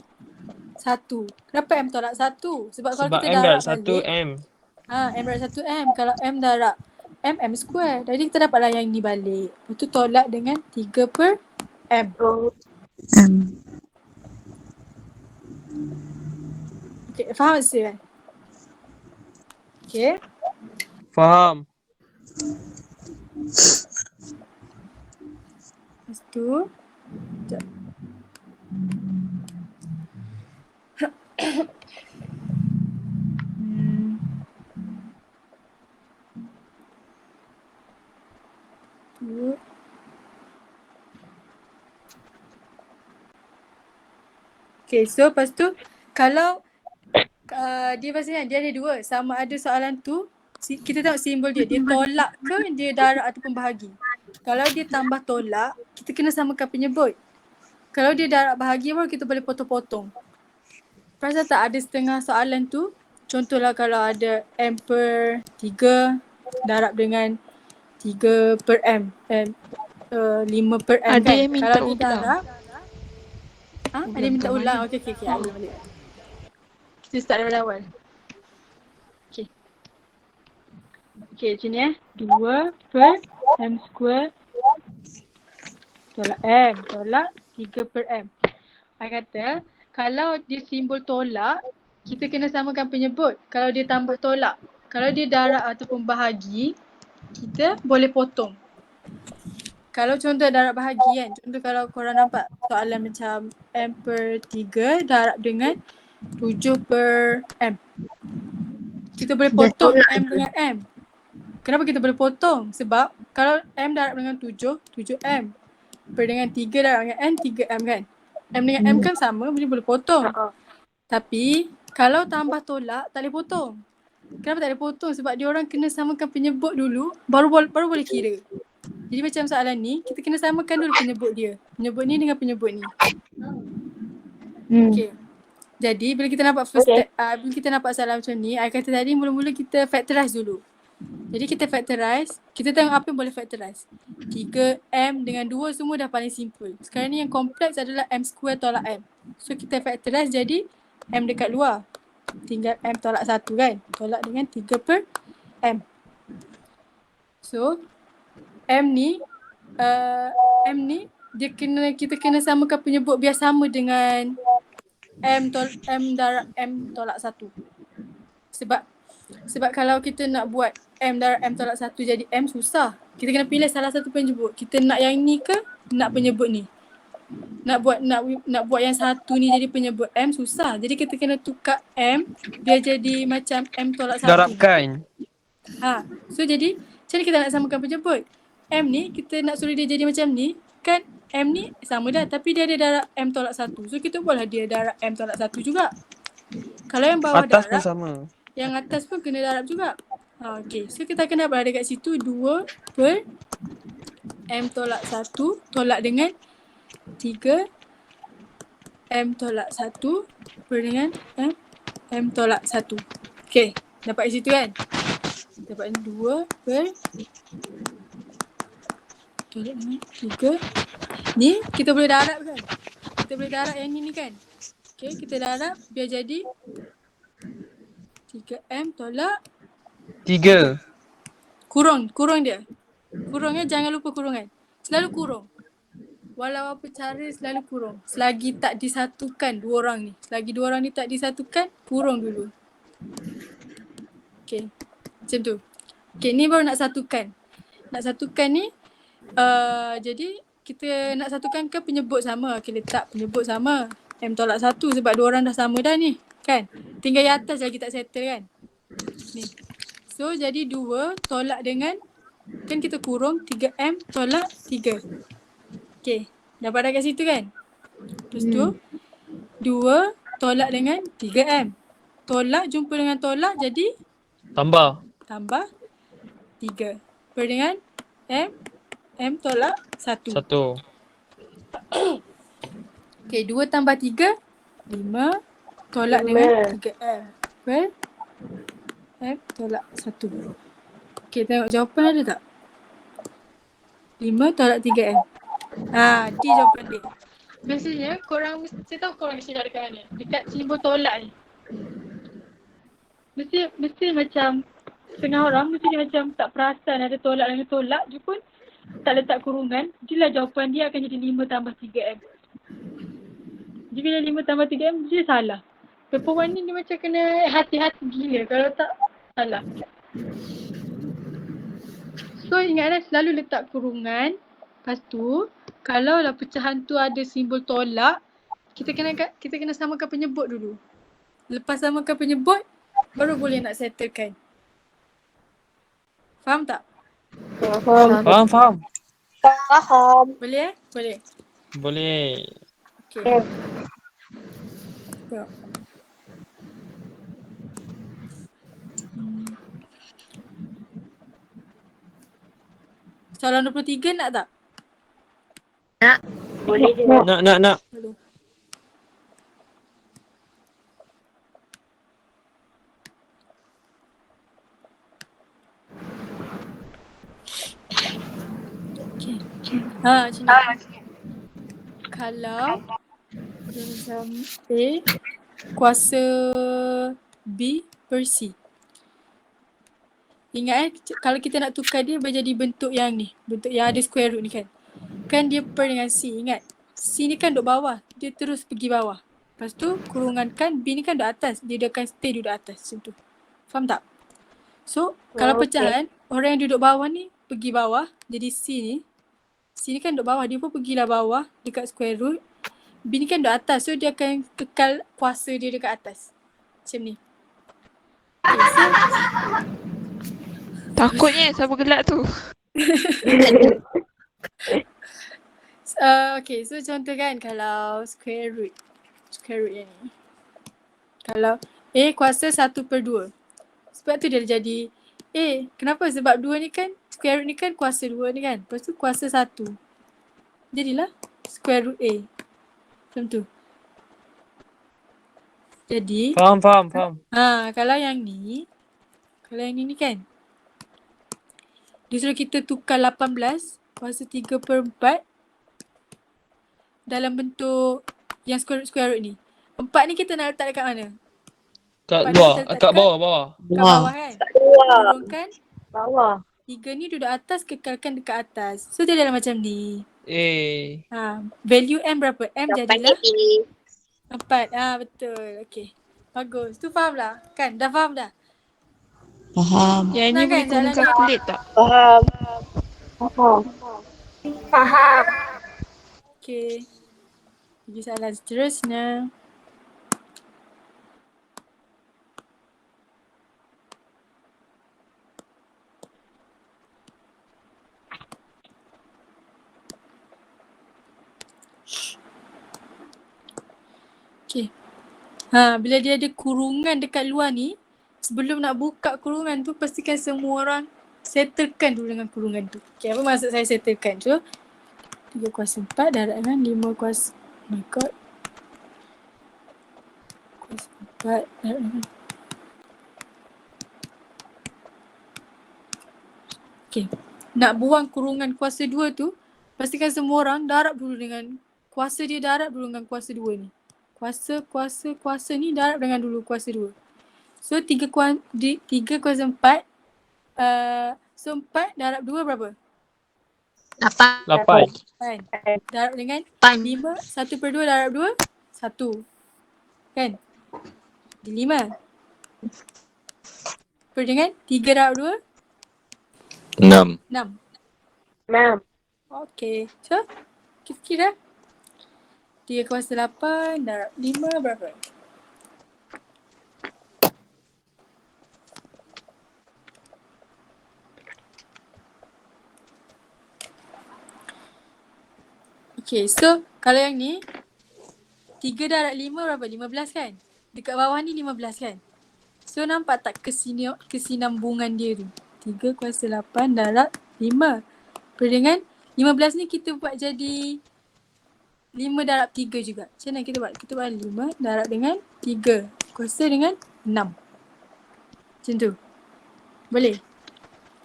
Speaker 1: 1. Kenapa m tolak 1? Sebab kalau
Speaker 2: sebab
Speaker 1: kita
Speaker 2: M
Speaker 1: darab
Speaker 2: darab 1
Speaker 1: balik,
Speaker 2: M.
Speaker 1: M darab 1 m. Kalau m darab m square. Jadi kita dapatlah yang ni balik. Lepas tu tolak dengan 3 per m. Okay, faham tak kan? Okay.
Speaker 2: Faham.
Speaker 1: Lepas tu sekejap. Okay, so lepas tu kalau dia pasal dia ada dua, sama ada soalan tu kita tengok simbol dia tolak ke dia darab ataupun bahagi. Kalau dia tambah tolak, kita kena samakan penyebut. Kalau dia darab bahagi baru kita boleh potong-potong. Perasan tak ada setengah soalan tu, contohlah kalau ada m per 3 darab dengan 3 per m, 5 per m
Speaker 4: Ada
Speaker 1: kan.
Speaker 4: yang minta
Speaker 1: Kalau dia
Speaker 4: ulang.
Speaker 1: darab, ada yang minta ulang. Okay. Ulang balik. Kita start daripada awal. Okay, macam ni 2 per m square tolak m tolak 3 per m. I kata kalau dia simbol tolak, kita kena samakan penyebut. Kalau dia tambah tolak, kalau dia darab ataupun bahagi, kita boleh potong. Kalau contoh darab bahagi kan, contoh kalau korang nampak soalan macam m per 3 darab dengan 7 per m. Kita boleh potong m dengan m. Kenapa kita boleh potong? Sebab kalau m darab dengan 7m. Per dengan 3 darab dengan n, 3m kan. M dengan m kan sama, boleh potong. Tapi kalau tambah tolak, tak boleh potong. Kenapa tak boleh potong? Sebab dia orang kena samakan penyebut dulu, baru boleh kira. Jadi macam soalan ni, kita kena samakan dulu penyebut dia. Penyebut ni dengan penyebut ni. Okay. Jadi bila kita nampak bila kita nampak soalan macam ni, I kata tadi mula-mula kita factorize dulu. Jadi kita factorize, kita tengok apa yang boleh factorize. 3m dengan 2 semua dah paling simple. Sekarang ni yang kompleks adalah m square tolak m. So kita factorize jadi m dekat luar. Tinggal m tolak 1 kan. Tolak dengan 3 per m. So m ni kita kena samakan penyebut biar sama dengan m darab m tolak 1. Sebab kalau kita nak buat m darab m tolak 1 jadi m susah. Kita kena pilih salah satu penyebut. Kita nak yang ni ke nak penyebut ni? Nak buat yang satu ni jadi penyebut m susah. Jadi kita kena tukar m biar jadi macam m tolak 1.
Speaker 2: Darabkan.
Speaker 1: So jadi macam ni kita nak samakan penyebut. M ni kita nak suruh dia jadi macam ni. Kan m ni sama dah tapi dia ada darab m tolak 1. So kita buatlah dia darab m tolak 1 juga. Kalau yang bawah
Speaker 2: Atas pun
Speaker 1: darab,
Speaker 2: sama.
Speaker 1: yang atas pun kena darab juga. Okay, so kita akan dapat dekat situ 2 per M tolak 1 tolak dengan 3 M tolak 1 per dengan M tolak 1. Okay, dapat kat situ kan? Dapat 2 per tolak dengan 3. Ni kita boleh darab kan? Kita boleh darab yang ni kan? Okay, kita darab biar jadi 3M tolak
Speaker 2: 3.
Speaker 1: kurung dia. Kurungnya jangan lupa kurungan. Selalu kurung. Walau apa cara selalu kurung. Selagi tak disatukan dua orang ni. Selagi dua orang ni tak disatukan, kurung dulu. Okay. Macam tu. Okay, ni baru nak satukan. Nak satukan ni, jadi kita nak satukan ke penyebut sama. Okay, letak penyebut sama. M tolak 1 sebab dua orang dah sama dah ni. Kan? Tinggal yang atas lagi tak settle kan? Ni. So, jadi 2 tolak dengan, kan kita kurung 3M tolak 3. Okay, dapat dah kat situ kan? Lepas tu, 2 tolak dengan 3M. Tolak jumpa dengan tolak jadi
Speaker 2: Tambah.
Speaker 1: 3. Per dengan M tolak 1.
Speaker 2: 1.
Speaker 1: Okay, 2 tambah 3, 5 tolak dengan 3M. Per M tolak 1. Okay, tengok jawapan ada tak? 5 tolak 3M. D jawapan dia. Biasanya korang mesti tahu korang mesti nak dekat mana. Dekat simbol tolak ni. Mesti macam setengah orang mesti dia macam tak perasan ada tolak dengan tolak je pun tak letak kurungan. Itulah jawapan dia akan jadi 5 tambah 3M. Jadi bila 5 tambah 3M dia salah. Perempuan ni dia macam kena hati-hati gila kalau tak salah. So ingatlah selalu letak kurungan. Lepas tu kalau lah pecahan tu ada simbol tolak, kita kena samakan penyebut dulu. Lepas samakan penyebut baru boleh nak settlekan. Faham tak?
Speaker 2: Faham.
Speaker 1: Boleh? Boleh.
Speaker 2: Boleh.
Speaker 1: Okay. Tengok. Soalan 23 nak tak?
Speaker 8: Boleh je.
Speaker 2: Nak.
Speaker 1: Boleh. Okay. Macam ni. Kalau macam A kuasa B per C. Ingat kalau kita nak tukar dia menjadi bentuk yang ni. Bentuk yang ada square root ni kan. Kan dia per dengan C. Ingat C ni kan duduk bawah. Dia terus pergi bawah. Lepas tu kurungan kan B ni kan duduk atas. Dia akan stay duduk atas. Macam tu. Faham tak? So kalau pecahan orang yang duduk bawah ni pergi bawah. Jadi C ni kan duduk bawah. Dia pun pergilah bawah dekat square root. B ni kan duduk atas. So dia akan kekal kuasa dia dekat atas. Macam ni. Okay, so
Speaker 4: Takutnya siapa gelak tu.
Speaker 1: Okay, so contoh kan kalau square root yang ni. Kalau A kuasa 1/2. Sebab tu dia jadi A. Kenapa? Sebab 2 ni kan, square root ni kan kuasa 2 ni kan. Lepas tu kuasa 1. Jadilah square root A. Macam tu. Jadi
Speaker 2: Faham.
Speaker 1: kalau yang ni kan. Dia suruh kita tukar 18 kuasa 3/4 dalam bentuk yang square root ni. 4 ni kita nak letak dekat mana?
Speaker 2: Kat luar, kat bawah.
Speaker 1: Kat bawah kan? Turunkan.
Speaker 8: Bawah.
Speaker 1: 3 ni duduk atas, kekalkan dekat atas. So dia dalam macam ni.
Speaker 2: A.
Speaker 1: Value M berapa? M jadilah
Speaker 8: Jawapan
Speaker 1: 4. Betul. Okay. Bagus. Tu faham lah. Kan? Dah faham dah?
Speaker 5: Faham.
Speaker 4: Yang ni
Speaker 1: Senang
Speaker 4: boleh
Speaker 1: kan
Speaker 4: guna
Speaker 1: jalan dia?
Speaker 4: calculate tak?
Speaker 8: Faham.
Speaker 1: Okay. Pergi soalan seterusnya. Okay. Bila dia ada kurungan dekat luar ni, sebelum nak buka kurungan tu pastikan semua orang settlekan dulu dengan kurungan tu. Okay, apa maksud saya settlekan? So, 3/4 darab dengan 5/4. Oh my god. 4 darab dengan. Okay. Nak buang kurungan kuasa 2 tu, pastikan semua orang darab dulu dengan kuasa dia, darab dulu dengan kuasa 2 ni. Kuasa ni darab dengan dulu kuasa 2. So 3/4 so 4 darab 2 berapa?
Speaker 4: 8.
Speaker 2: 8.
Speaker 1: Darab dengan
Speaker 4: 8.
Speaker 1: 5, 1/2 darab 2, 1. Kan? Jadi 5. Per dengan 3 darab 2,
Speaker 7: 6.
Speaker 1: 6.
Speaker 8: 6.
Speaker 1: Okay. So, kita kira 3/8 darab 5 berapa? Okay, so kalau yang ni 3 darab 5 berapa? 15 kan? Dekat bawah ni 15 kan? So nampak tak kesinambungan dia tu? 3/8 darab 5 per dengan 15 ni kita buat jadi 5 darab 3 juga. Macam mana kita buat? Kita buat 5 darab dengan 3 kuasa dengan 6. Macam tu. Boleh?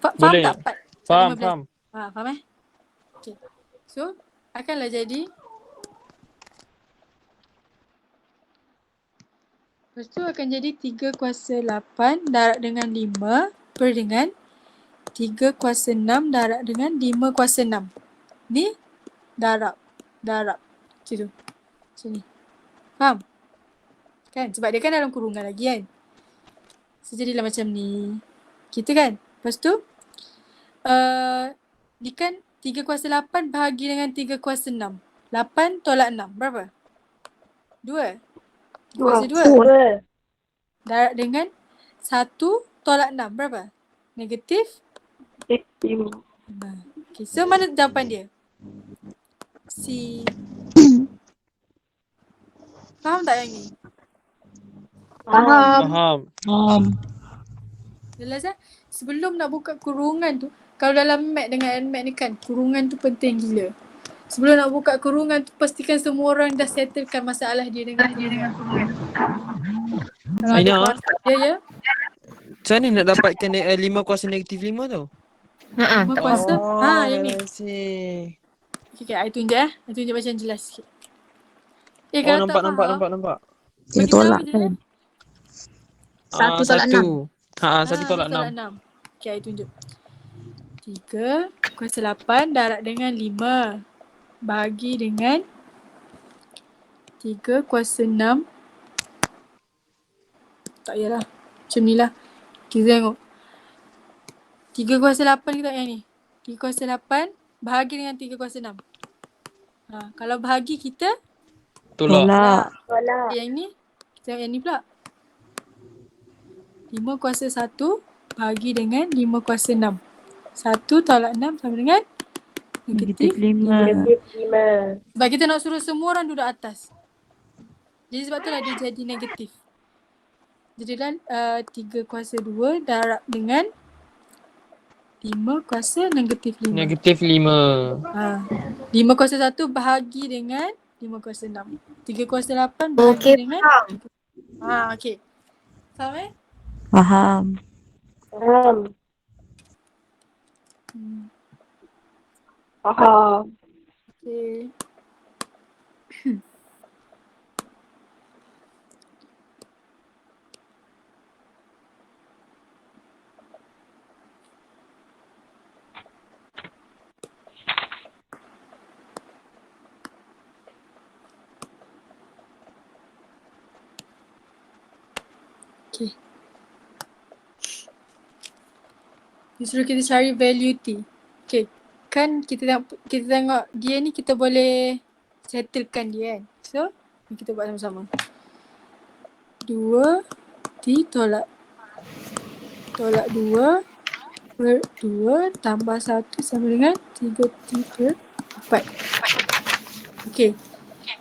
Speaker 1: Faham
Speaker 2: Boleh.
Speaker 1: tak part?
Speaker 2: Faham,
Speaker 1: 15?
Speaker 2: faham.
Speaker 1: Faham Okay. So akanlah jadi, lepas tu akan jadi 3/8 darab dengan 5 per dengan 3/6 darab dengan 5/6. Ni darab. Macam tu. Macam ni. Faham? Kan? Sebab dia kan dalam kurungan lagi kan. So jadilah macam ni. Kita kan? Lepas tu ni kan 3/8 bahagi dengan 3/6. 8 tolak 6. Berapa? 2. 2. Darab dengan 1 tolak 6. Berapa? Negatif 5. Okay, so mana jawapan dia? C. Faham tak yang ni?
Speaker 2: Faham.
Speaker 1: Jelas kan? Sebelum nak buka kurungan tu, kalau dalam mat dengan NMAT ni kan, kurungan tu penting gila. Sebelum nak buka kurungan tu, pastikan semua orang dah settlekan masalah dia dengan kurungan. Kalau ada
Speaker 2: Aina,
Speaker 1: kuasa, ya.
Speaker 2: macam mana nak dapatkan 5 kuasa negatif 5 tu?
Speaker 1: Lima kuasa. Yang ni.
Speaker 2: See.
Speaker 1: Okay, I tunjuk I tunjuk macam jelas sikit.
Speaker 2: Oh,
Speaker 1: Kalau
Speaker 2: nampak,
Speaker 1: tak faham,
Speaker 2: nampak.
Speaker 3: Dia
Speaker 1: bagi tahu
Speaker 3: tolak
Speaker 1: je,
Speaker 3: kan.
Speaker 4: 1 tolak 6.
Speaker 2: 1 tolak 6.
Speaker 1: 6. Okay, I tunjuk. 3/8 darab dengan 5 bahagi dengan 3/6. Tak payahlah. Macam ni lah. Kita tengok. 3/8 kita yang ni. 3/8 bahagi dengan 3/6. Kalau bahagi kita
Speaker 2: Tolak.
Speaker 1: yang ni, kita tengok yang ni pula. 5/1 bahagi dengan 5/6. 1 tolak 6 sama dengan negatif 5. Sebab kita nak suruh semua orang duduk atas. Jadi sebab tu lah dia jadi negatif. Jadi kan 3/2 darab dengan 5 negatif 5.
Speaker 2: Negatif 5.
Speaker 1: 5/1 bahagi dengan 5/6. 3/8 bahagi dengan okey. Faham
Speaker 3: Faham.
Speaker 1: Okey. Okay. Dia suruh kita cari value T. Okay. Kan kita tengok dia ni kita boleh settlekan dia kan. So, kita buat sama-sama. 2 T tolak 2 per 2 tambah 1 sama dengan 3 T per 4. Okay.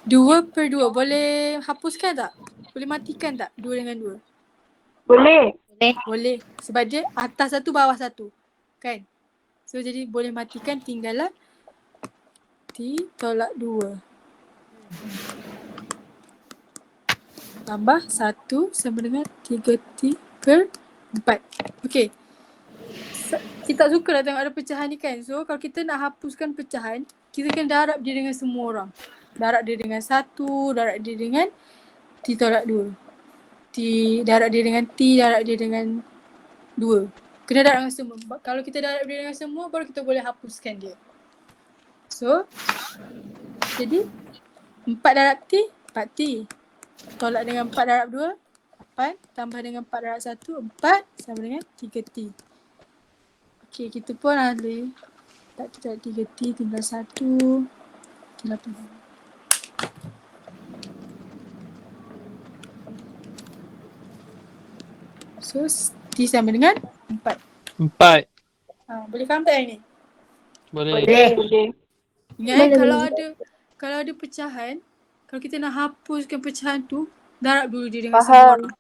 Speaker 1: 2 per 2 boleh hapuskan tak? Boleh matikan tak 2 dengan 2?
Speaker 8: Boleh.
Speaker 1: Boleh. Sebab dia atas satu bawah satu. kan. So jadi boleh matikan, tinggallah T tolak 2. Tambah 1 sama dengan 3T per 4. Okay. Kita tak suka lah tengok ada pecahan ni kan. So kalau kita nak hapuskan pecahan, kita kena darab dia dengan semua orang. Darab dia dengan 1, darab dia dengan T tolak 2. Darab dia dengan T, darab dia dengan 2. Kena darab dengan semua. Kalau kita darab dia dengan semua, baru kita boleh hapuskan dia. So, jadi 4 darab T, 4T. Tolak dengan 4 darab 2, 8. Tambah dengan 4 darab 1, 4. Sama dengan 3T. Okay, kita pun ada. Tak 3T, tinggal 1. 8. So, T sama dengan 4.
Speaker 2: 4.
Speaker 1: Boleh faham tak yang ni?
Speaker 2: Boleh.
Speaker 1: Ingat kalau ada pecahan, kalau kita nak hapuskan pecahan tu, darab dulu dia dengan semua orang.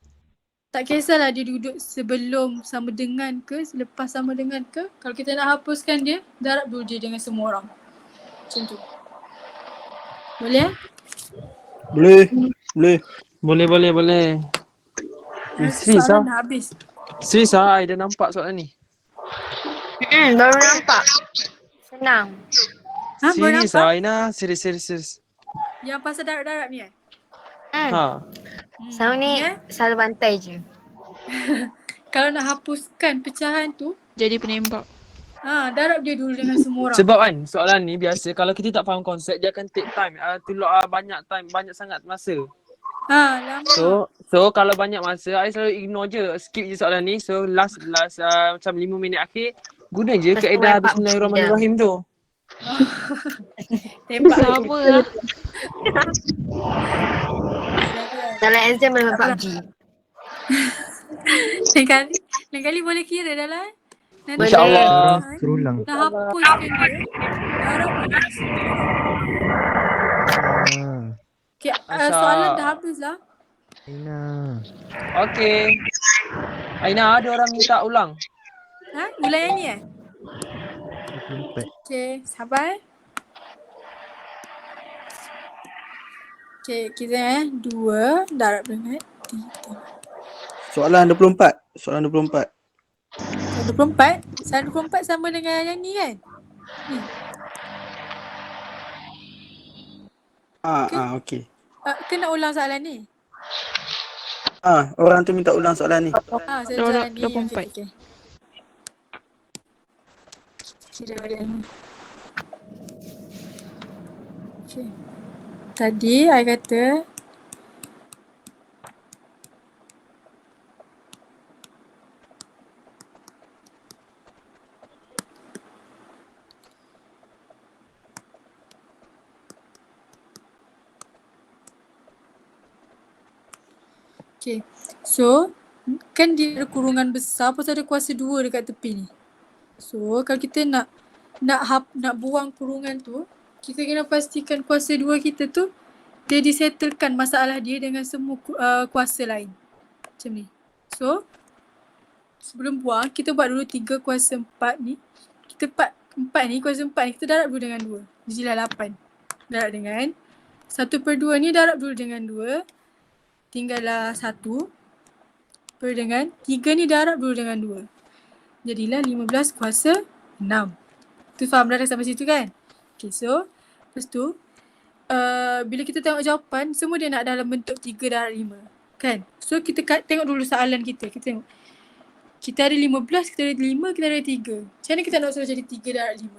Speaker 1: Tak kisahlah dia duduk sebelum sama dengan ke, selepas sama dengan ke. Kalau kita nak hapuskan dia, darab dulu dia dengan semua orang. Macam tu. Boleh?
Speaker 2: Boleh. Serius
Speaker 1: Soalan
Speaker 2: ah?
Speaker 1: dah habis.
Speaker 2: Serius ah, I dah nampak soalan ni.
Speaker 8: Baru nampak. Senang.
Speaker 1: Baru
Speaker 2: Serius
Speaker 1: nampak?
Speaker 2: ah, Aina. Serius.
Speaker 1: Yang pasal darab-darab ni
Speaker 2: Ha.
Speaker 8: Sama ni selalu bantai je.
Speaker 1: Kalau nak hapuskan pecahan tu,
Speaker 4: Jadi penembak.
Speaker 1: darab dia dulu dengan semua orang.
Speaker 2: Sebab kan soalan ni biasa kalau kita tak faham konsep dia akan take time. Banyak sangat masa.
Speaker 1: Lama.
Speaker 2: So kalau banyak masa I selalu ignore je, skip je soalan ni. So last macam 5 minit akhir guna je
Speaker 8: Lepas tu
Speaker 2: kaedah
Speaker 8: main
Speaker 2: Bismillahirrahmanirrahim tu.
Speaker 1: Tembak.
Speaker 4: Sama lah.
Speaker 8: Dalam exam memang PUBG.
Speaker 1: Lain kali boleh kira dah lah. Nanti
Speaker 2: InsyaAllah.
Speaker 6: Orang terulang.
Speaker 1: nak hapuskan dia, darab dia dengan semua orang. Okay, soalan dah habis lah.
Speaker 6: Aina.
Speaker 2: Okay. Aina, ada orang minta ulang.
Speaker 1: Ulang yang ni
Speaker 6: 24.
Speaker 1: Okay, sabar. Okay, kita 2 darab dengan 3.
Speaker 10: Soalan 24.
Speaker 1: 24 sama dengan yang ni kan? Ni.
Speaker 10: Okey.
Speaker 1: Kena ulang soalan ni.
Speaker 10: Orang tu minta ulang soalan ni.
Speaker 1: Soalan ni.
Speaker 4: 24.
Speaker 1: Okay. Kira balik ni. Okay. Tadi I kata okay. So kan dia ada kurungan besar, pasal ada kuasa 2 dekat tepi ni. So kalau kita nak buang kurungan tu, kita kena pastikan kuasa 2 kita tu dia disettlekan masalah dia dengan semua kuasa lain. Macam ni. So sebelum buang, kita buat dulu 3 kuasa 4 ni. Kita 4 ni, kuasa 4 ni kita darab dulu dengan 2. Jadilah 8. Darab dengan 1/2 ni darab dulu dengan 2. Tinggallah 1. Per dengan 3 ni darab dulu dengan 2. Jadilah 15 kuasa 6. Tu faham dah sampai situ kan? Okay, so lepas tu bila kita tengok jawapan, semua dia nak dalam bentuk 3 darab 5 kan? So kita tengok dulu soalan kita. Kita tengok kita ada 15, kita ada 5, kita ada 3. Macam mana kita nak suruh jadi 3 darab 5?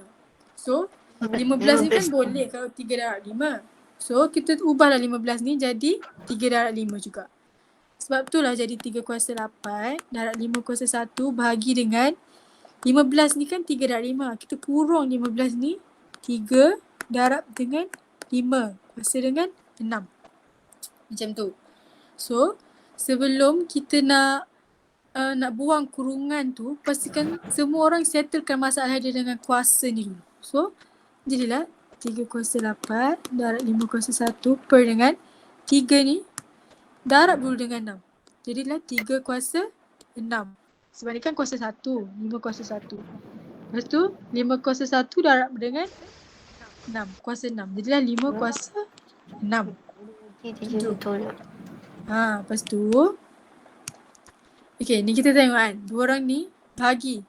Speaker 1: So 15 ni kan boleh kalau 3 darab 5. So kita ubahlah 15 ni jadi 3 darab 5 juga. Sebab itulah jadi 3 kuasa 8 darab 5 kuasa 1 bahagi dengan 15 ni kan 3 darab 5. Kita kurung 15 ni 3 darab dengan 5 kuasa dengan 6. Macam tu. So sebelum kita nak buang kurungan tu, pastikan semua orang settlekan masalah dia dengan kuasa ni dulu. So jadilah 3 kuasa 8 darab 5 kuasa 1 per dengan 3 ni darab dulu dengan 6. Jadilah 3 kuasa 6. Sebab ni kan kuasa 1, 5 kuasa 1. Lepas tu 5 kuasa 1 darab dengan 6 kuasa 6. Jadilah 5 kuasa 6.
Speaker 8: Dia tolak.
Speaker 1: Lepas tu okay, ni kita tengok kan. Dua orang ni bahagi.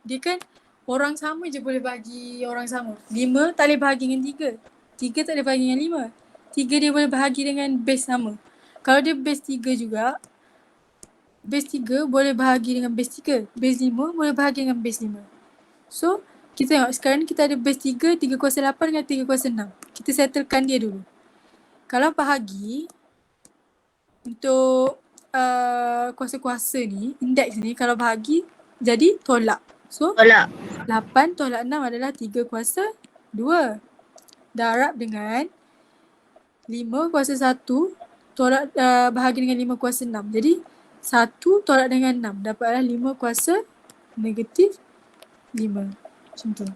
Speaker 1: Dia kan orang sama je boleh bahagi orang sama. 5 tak boleh bahagi dengan 3. 3 tak boleh bahagi dengan 5. 3 dia boleh bahagi dengan base sama. Kalau dia base 3 juga, base 3 boleh bahagi dengan base 3. Base 5 boleh bahagi dengan base 5. So, kita tengok sekarang ni kita ada base 3, 3 kuasa 8 dengan 3 kuasa 6. Kita settlekan dia dulu. Kalau bahagi, untuk kuasa-kuasa ni, indeks ni kalau bahagi jadi tolak. So,
Speaker 8: Tolak.
Speaker 1: 8 tolak 6 adalah 3 kuasa 2. Darab dengan 5 kuasa 1 tolak bahagi dengan 5 kuasa 6. Jadi 1 tolak dengan 6 dapatlah 5 kuasa negatif 5. Macam tu.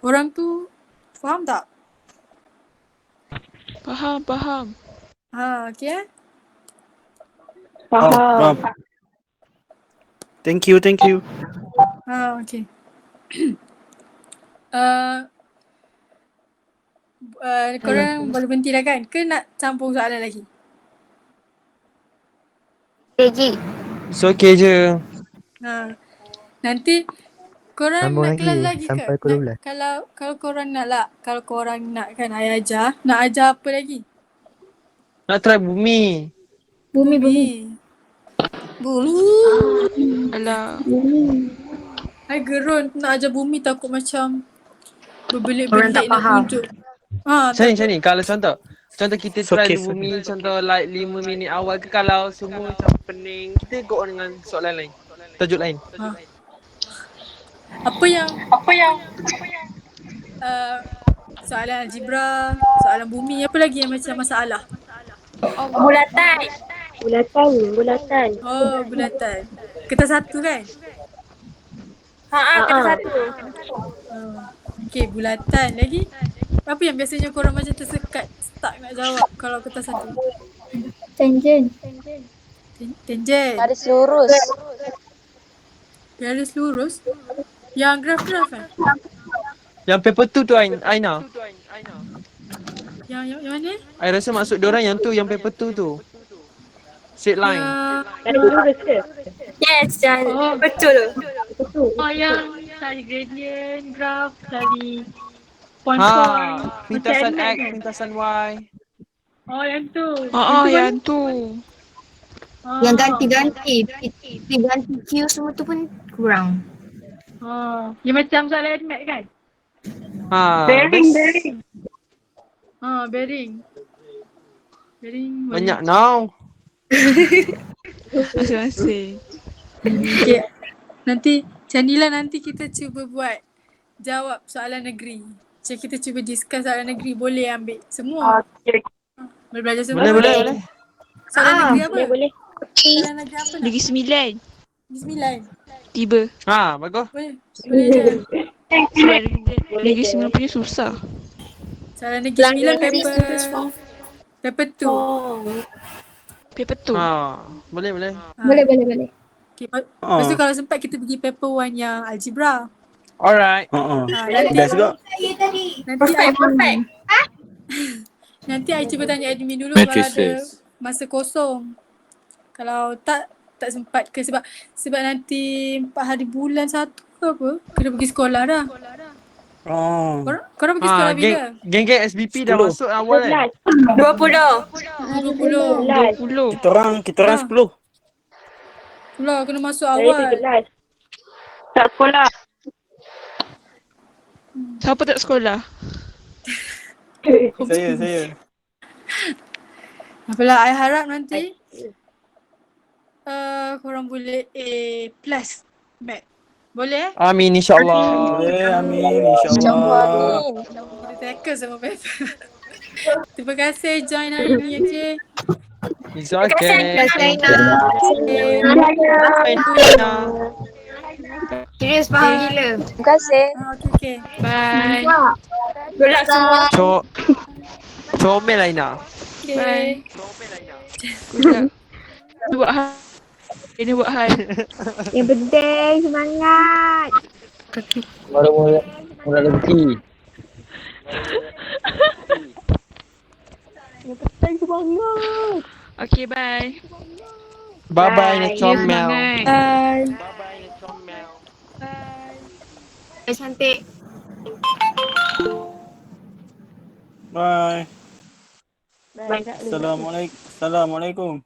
Speaker 1: Orang tu faham tak?
Speaker 4: Faham.
Speaker 1: Okay.
Speaker 10: Faham. Thank you.
Speaker 1: Okay. Korang boleh berhenti dah kan? Ke nak campur soalan lagi?
Speaker 8: Lagi.
Speaker 2: It's okay je.
Speaker 1: Nanti korang
Speaker 6: Sambung
Speaker 1: nak
Speaker 6: lagi
Speaker 1: kelas lagi ke?
Speaker 6: sampai pukul 12.
Speaker 1: Kalau korang nak lah. Kalau korang nak kan ayah ajar. Nak ajar apa lagi?
Speaker 2: Nak try bumi.
Speaker 1: Bumi.
Speaker 4: Alah.
Speaker 1: I gerun nak ajar bumi takut macam berbelit-belit
Speaker 8: Orang tak
Speaker 1: nak
Speaker 8: faham.
Speaker 1: tunjuk.
Speaker 2: Macam ni. Kalau contoh kita
Speaker 10: It's
Speaker 2: try
Speaker 10: okay,
Speaker 2: dulu bumi contoh like 5 minit awal ke, kalau semua macam pening, kita go on dengan soalan lain. Tajuk lain.
Speaker 1: Apa yang soalan algebra, soalan bumi, apa lagi yang macam masalah?
Speaker 8: Bulatan.
Speaker 1: Oh, bulatan. Kertas satu kan?
Speaker 8: Kertas satu.
Speaker 1: Okay, bulatan lagi. Apa yang biasanya korang macam tersekat, stuck nak jawab kalau kertas satu?
Speaker 3: Tangent.
Speaker 1: Tangent.
Speaker 8: Garis lurus.
Speaker 1: Garis lurus. Yang graf-graf kan?
Speaker 2: Yang paper 2 tu Aina.
Speaker 1: Yang mana?
Speaker 2: I rasa maksud diorang yang tu, yang paper 2 tu. Straight line.
Speaker 8: Yes, betul.
Speaker 3: Oh, yang tadi gradient, graph, tadi point.
Speaker 2: Pintasan X, pintasan Y.
Speaker 3: Oh, yang tu.
Speaker 4: Yang tu.
Speaker 8: Yang ganti-ganti. Ganti Q semua tu pun kurang.
Speaker 3: Yang macam soalan admat kan?
Speaker 1: Bearing.
Speaker 2: Banyak now.
Speaker 4: Masing-masing.
Speaker 1: Okay. Nanti, macam ni lah nanti kita cuba buat jawab soalan negeri. Macam kita cuba discuss soalan negeri, boleh ambil semua. Boleh belajar semua.
Speaker 2: Boleh.
Speaker 1: Soalan negeri apa?
Speaker 3: Boleh.
Speaker 1: Soalan negeri apa nak?
Speaker 4: Negeri 9.
Speaker 1: Negeri 9.
Speaker 4: Tiba.
Speaker 2: Bagus.
Speaker 1: Boleh je.
Speaker 4: Sebab negeri 9 punya susah.
Speaker 1: Soalan negeri 9 paper 2.
Speaker 4: Paper tu.
Speaker 2: Boleh.
Speaker 3: Boleh.
Speaker 1: Okay, lepas tu kalau sempat kita pergi paper 1 yang algebra.
Speaker 2: Alright.
Speaker 1: Nanti
Speaker 10: Best juga.
Speaker 8: Perfect.
Speaker 1: Nanti I cuba tanya admin dulu kalau ada
Speaker 7: Matrices.
Speaker 1: masa kosong. Kalau tak sempat ke sebab nanti 4 hari bulan 1 ke apa, kena pergi sekolah dah. Korang pergi sekolah bila?
Speaker 2: Geng-geng SBP dah masuk awal kan?
Speaker 1: 20.
Speaker 10: Kita orang 10.
Speaker 1: Pula kena masuk awal.
Speaker 3: Tak sekolah.
Speaker 4: Siapa tak sekolah?
Speaker 10: Saya.
Speaker 1: Apalah, I harap nanti korang boleh A+ Math. Boleh?
Speaker 2: Amin insyaAllah.
Speaker 10: Amin insyaAllah.
Speaker 1: Kita tackle semua paper. Terima kasih join hari ni, okay?
Speaker 2: It's okay.
Speaker 8: Serius faham gila. Terima kasih.
Speaker 1: Okay.
Speaker 4: Bye.
Speaker 8: Good luck semua.
Speaker 2: Comel Aina.
Speaker 1: Okay.
Speaker 4: Good luck. Buat hal. Ini buat hal.
Speaker 8: Yang penting semangat.
Speaker 2: Mula-mula rezeki.
Speaker 4: Okay, bye.
Speaker 2: Bye-bye,
Speaker 8: Bye.
Speaker 2: Necomel.
Speaker 4: Semangat.
Speaker 1: Bye.
Speaker 2: Bye-bye, Necomel.
Speaker 8: Bye cantik.
Speaker 10: Bye.
Speaker 8: Bye.
Speaker 10: Assalamualaikum.